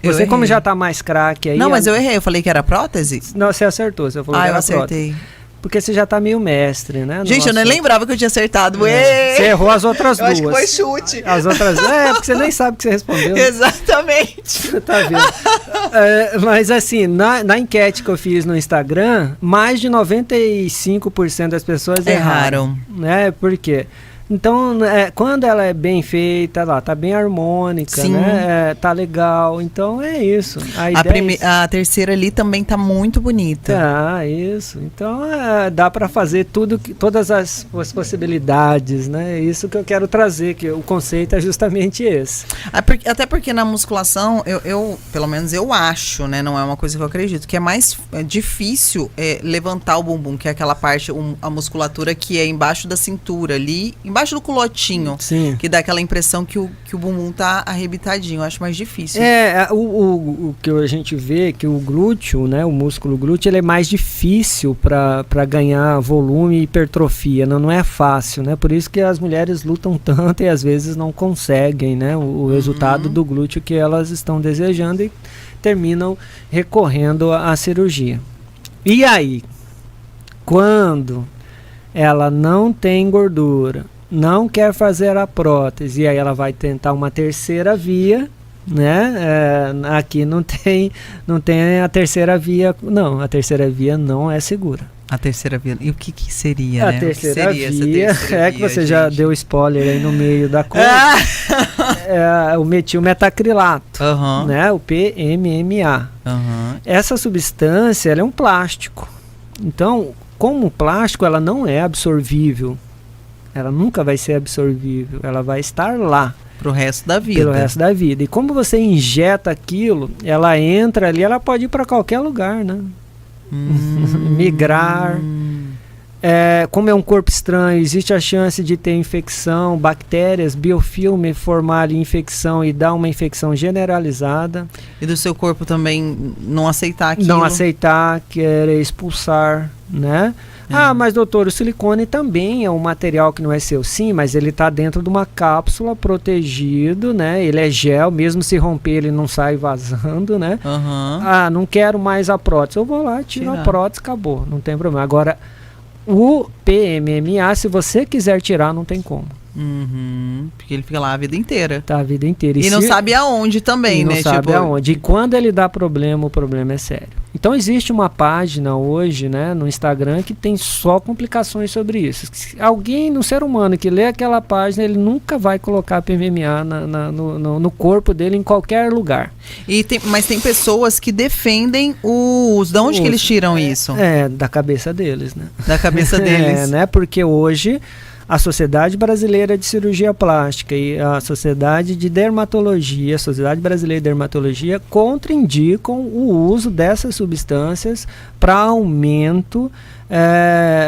S2: Você como já tá mais craque aí...
S1: Não, mas eu errei, eu falei que era prótese?
S2: Não, você acertou, você falou que era prótese.
S1: Eu acertei.
S2: Porque você já tá meio mestre, né?
S1: Gente, eu nem lembrava que eu tinha acertado.
S2: Você errou as outras duas.
S1: Acho que foi chute.
S2: As outras porque você nem sabe o que você respondeu.
S1: Exatamente.
S2: Tá vendo? Mas assim, na enquete que eu fiz no Instagram, mais de 95% das pessoas erraram. Né? Por quê? Então, quando ela é bem feita, lá, tá bem harmônica, né? Tá legal. Então é isso.
S1: A terceira ali também tá muito bonita.
S2: Isso. Então dá para fazer todas as possibilidades, né? É isso que eu quero trazer, que o conceito é justamente esse.
S1: Até porque na musculação, eu pelo menos eu acho, né? Não é uma coisa que eu acredito, que é mais difícil levantar o bumbum, que é aquela parte, a musculatura que é embaixo da cintura ali, embaixo do culotinho.
S2: Sim.
S1: Que dá aquela impressão que o bumbum tá arrebitadinho. Eu acho mais difícil.
S2: O que a gente vê que o glúteo, né, o músculo glúteo, ele é mais difícil para ganhar volume e hipertrofia. Não é fácil, né? Por isso que as mulheres lutam tanto e às vezes não conseguem, né, o resultado do glúteo que elas estão desejando e terminam recorrendo à cirurgia. E aí, quando ela não tem gordura, não quer fazer a prótese, e aí ela vai tentar uma terceira via, né? Aqui não tem a terceira via, não, a terceira via não é segura.
S1: A terceira via, e o que seria,
S2: a
S1: né?
S2: terceira via, que você já deu spoiler aí no meio da coisa, o metilmetacrilato, né? O PMMA. Essa substância, ela é um plástico, então, como plástico, ela não é absorvível. Ela nunca vai ser absorvível. Ela vai estar lá.
S1: Pro resto da vida.
S2: Pelo resto da vida. E como você injeta aquilo, ela entra ali, ela pode ir para qualquer lugar, né? Migrar. Como é um corpo estranho, existe a chance de ter infecção, bactérias, biofilme formar ali infecção e dar uma infecção generalizada.
S1: E do seu corpo também não aceitar aquilo.
S2: Não aceitar, querer expulsar, né? Mas doutor, o silicone também é um material que não é seu. Sim, mas ele está dentro de uma cápsula protegido, né? Ele é gel, mesmo se romper ele não sai vazando, né? Não quero mais a prótese. Eu vou lá, tiro a prótese, acabou, não tem problema. Agora, o PMMA, se você quiser tirar, não tem como.
S1: Porque ele fica lá a vida inteira.
S2: Tá, a vida inteira.
S1: E não sabe aonde também, né?
S2: Não sabe aonde. E quando ele dá problema, o problema é sério. Então existe uma página hoje, né, no Instagram, que tem só complicações sobre isso. Alguém, um ser humano que lê aquela página, ele nunca vai colocar PMMA no corpo dele em qualquer lugar.
S1: Mas tem pessoas que defendem o uso. De onde que eles tiram isso?
S2: Da cabeça deles, né?
S1: Da cabeça deles.
S2: Né? Porque hoje a Sociedade Brasileira de Cirurgia Plástica e a Sociedade de Dermatologia, a Sociedade Brasileira de Dermatologia, contraindicam o uso dessas substâncias para aumento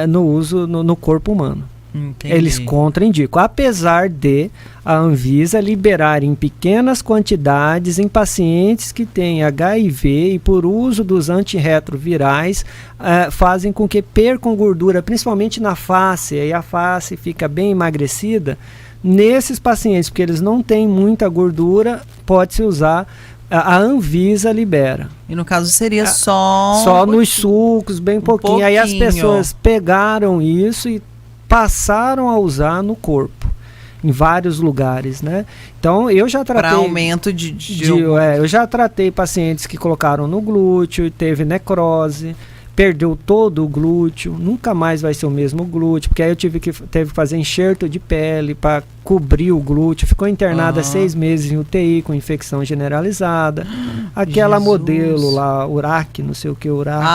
S2: no uso no corpo humano.
S1: Entendi.
S2: Eles contraindicam, apesar de a Anvisa liberar em pequenas quantidades em pacientes que têm HIV e por uso dos antirretrovirais fazem com que percam gordura, principalmente na face, e a face fica bem emagrecida. Nesses pacientes, porque eles não têm muita gordura, pode-se usar, a Anvisa libera.
S1: E no caso seria só...
S2: Só nos sucos, bem pouquinho. Aí as pessoas pegaram isso e passaram a usar no corpo, em vários lugares, né? Então, eu já tratei...
S1: Para aumento
S2: eu já tratei pacientes que colocaram no glúteo, teve necrose, perdeu todo o glúteo, nunca mais vai ser o mesmo glúteo, porque aí eu teve que fazer enxerto de pele para cobrir o glúteo, ficou internada 6 meses em UTI com infecção generalizada. Aquela modelo lá, Urac, não sei o que, Urac.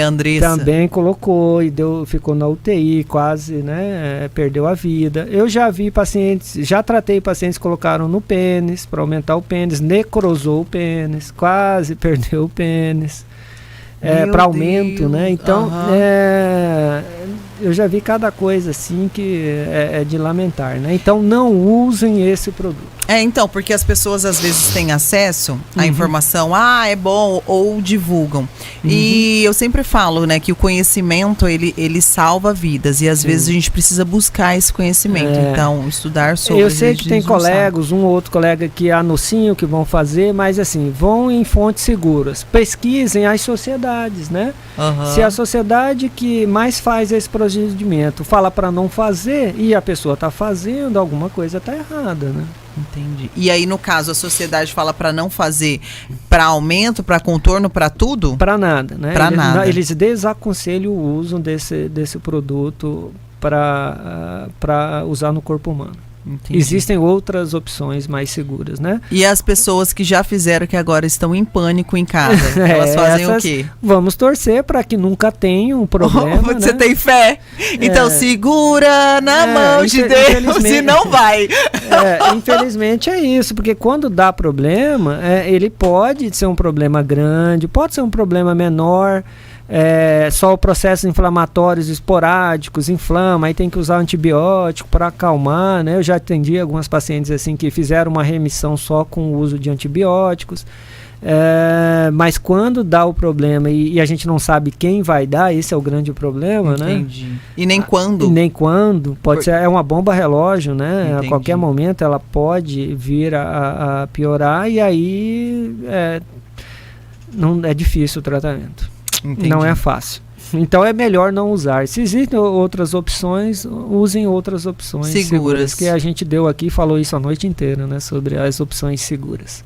S1: Andressa.
S2: Também colocou e ficou na UTI, quase, né, perdeu a vida. Eu já vi pacientes, já tratei pacientes que colocaram no pênis para aumentar o pênis, necrosou o pênis, quase perdeu o pênis. Para aumento, né? Então, eu já vi cada coisa assim que é de lamentar, né? Então não usem esse produto.
S1: Então, porque as pessoas às vezes têm acesso à informação, é bom, ou divulgam. E eu sempre falo, né, que o conhecimento, ele salva vidas, e às vezes a gente precisa buscar esse conhecimento, então estudar sobre.
S2: Eu sei que tem colegas, um ou outro colega que anunciam que vão fazer, mas assim, vão em fontes seguras, pesquisem as sociedades, né? Se a sociedade que mais faz esse procedimento fala para não fazer, e a pessoa está fazendo, alguma coisa está errada, né?
S1: Entendi. E aí, no caso, a sociedade fala para não fazer para aumento, para contorno, para tudo?
S2: Para nada, né?
S1: Para nada.
S2: Eles desaconselham o uso desse produto para usar no corpo humano. Entendi. Existem outras opções mais seguras, né?
S1: E as pessoas que já fizeram, que agora estão em pânico em casa, elas fazem o quê?
S2: Vamos torcer para que nunca tenham um problema.
S1: Você
S2: né?
S1: tem fé? Então segura na mão de Deus e não vai.
S2: Infelizmente é isso, porque quando dá problema, ele pode ser um problema grande, pode ser um problema menor. Só processos inflamatórios esporádicos, inflama, aí tem que usar antibiótico para acalmar, né? Eu já atendi algumas pacientes assim que fizeram uma remissão só com o uso de antibióticos, mas quando dá o problema e a gente não sabe quem vai dar, esse é o grande problema,
S1: Entendi.
S2: Né?
S1: E nem quando.
S2: E nem quando, pode ser, é uma bomba relógio, né?
S1: Entendi.
S2: A qualquer momento ela pode vir a piorar e aí não é difícil o tratamento.
S1: Entendi.
S2: Não é fácil. Então é melhor não usar. Se existem outras opções, usem outras opções seguras. Que a gente deu aqui, falou isso a noite inteira, né? Sobre as opções seguras.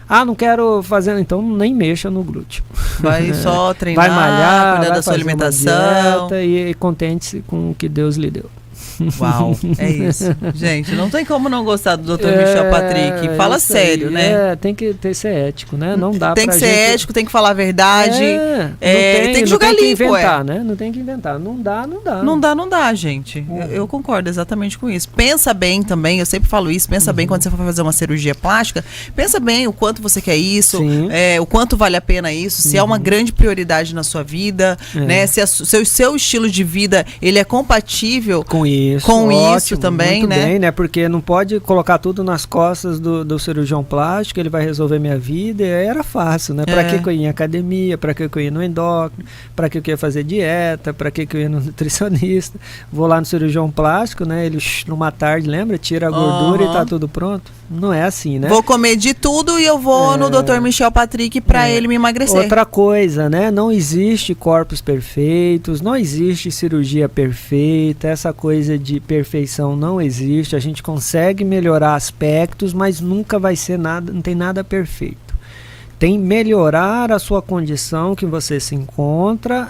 S2: Não quero fazer, então nem mexa no glúteo.
S1: Vai só treinar,
S2: vai malhar,
S1: cuidar
S2: vai
S1: da sua
S2: fazer
S1: alimentação.
S2: Uma dieta e contente-se com o que Deus lhe deu.
S1: Uau, é isso. Gente, não tem como não gostar do Dr. Michel Patrick. Fala sério, né?
S2: Tem que ser ético, né? Não dá
S1: tem que ser ético, tem que falar a verdade. Tem que jogar limpo,
S2: inventar, né? Não tem que inventar. Não dá.
S1: Não dá, gente. Eu concordo exatamente com isso. Pensa bem também, eu sempre falo isso, pensa bem quando você for fazer uma cirurgia plástica, pensa bem o quanto você quer isso, o quanto vale a pena isso, se é uma grande prioridade na sua vida, né? Se seu estilo de vida, ele é compatível
S2: com isso.
S1: Isso também,
S2: muito
S1: né?
S2: Bem, né? Porque não pode colocar tudo nas costas do cirurgião plástico, ele vai resolver minha vida, e aí era fácil, né? Pra que eu ia em academia, pra que eu ia no endócrino, pra que eu ia fazer dieta, pra que eu ia no nutricionista, vou lá no cirurgião plástico, né? Ele numa tarde, lembra? Tira a gordura e tá tudo pronto. Não é assim, né?
S1: Vou comer de tudo e eu vou no Dr. Michel Patrick pra ele me emagrecer.
S2: Outra coisa, né? Não existe corpos perfeitos, não existe cirurgia perfeita, essa coisa de perfeição não existe. A gente consegue melhorar aspectos, mas nunca vai ser nada, não tem nada perfeito. Tem melhorar a sua condição que você se encontra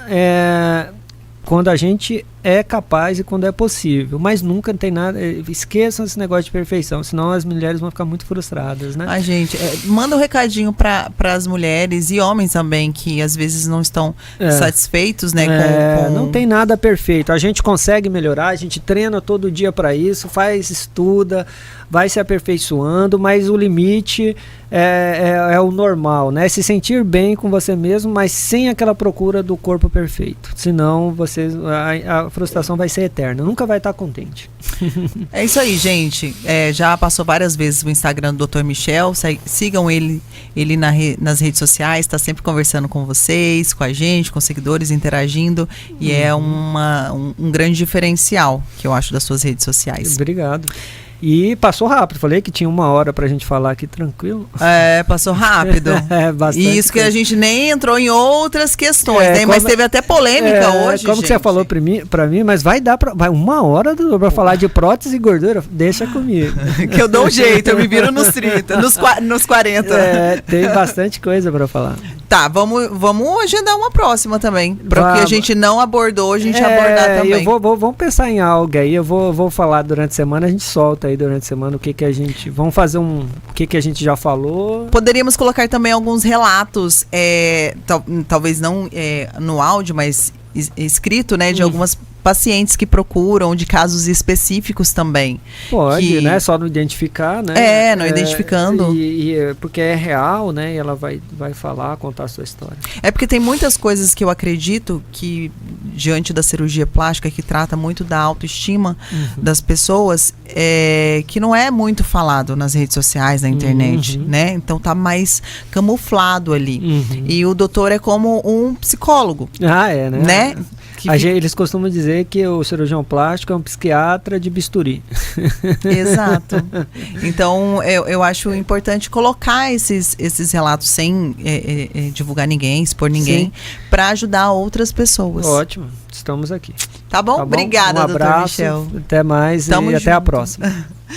S2: quando a gente é capaz e quando é possível, mas nunca tem nada, esqueçam esse negócio de perfeição, senão as mulheres vão ficar muito frustradas, né?
S1: Gente, manda um recadinho para as mulheres e homens também, que às vezes não estão satisfeitos, né?
S2: Não tem nada perfeito, a gente consegue melhorar, a gente treina todo dia para isso, estuda, vai se aperfeiçoando, mas o limite é o normal, né? Se sentir bem com você mesmo, mas sem aquela procura do corpo perfeito, senão a frustração vai ser eterna, nunca vai estar contente.
S1: É isso aí, gente. Já passou várias vezes o Instagram do Dr. Michel, sigam ele nas redes sociais, está sempre conversando com vocês, com a gente, com seguidores, interagindo, e é um grande diferencial que eu acho das suas redes sociais.
S2: Obrigado. E passou rápido, falei que tinha 1 hora pra gente falar aqui tranquilo.
S1: Passou rápido.
S2: Bastante.
S1: E isso que a gente nem entrou em outras questões, né? Mas teve até polêmica hoje,
S2: como que você falou pra mim, mas vai dar vai 1 hora pra falar de prótese e gordura, deixa comigo.
S1: Que eu dou um jeito, eu me viro nos 30, nos 40.
S2: Tem bastante coisa pra falar.
S1: Tá, vamos agendar uma próxima também. Para que a gente não abordou, a gente abordar também.
S2: Vamos pensar em algo aí, eu vou falar durante a semana, a gente solta aí durante a semana o que a gente... Vamos fazer o que a gente já falou.
S1: Poderíamos colocar também alguns relatos, talvez não no áudio, mas escrito, né, de algumas pacientes que procuram, de casos específicos também.
S2: Pode, né? Só não identificar, né?
S1: Não identificando.
S2: Porque é real, né? E ela vai falar, contar a sua história.
S1: É porque tem muitas coisas que eu acredito que diante da cirurgia plástica, que trata muito da autoestima das pessoas, que não é muito falado nas redes sociais, na internet, né? Então tá mais camuflado ali. E o doutor é como um psicólogo.
S2: Né? Eles costumam dizer que o cirurgião plástico é um psiquiatra de bisturi.
S1: Exato. Então, eu acho importante colocar esses relatos sem divulgar ninguém, expor ninguém, para ajudar outras pessoas.
S2: Ótimo, estamos aqui.
S1: Tá bom? Obrigada,
S2: um abraço,
S1: Dr. Michel.
S2: Até mais. Tamo junto. Até a próxima.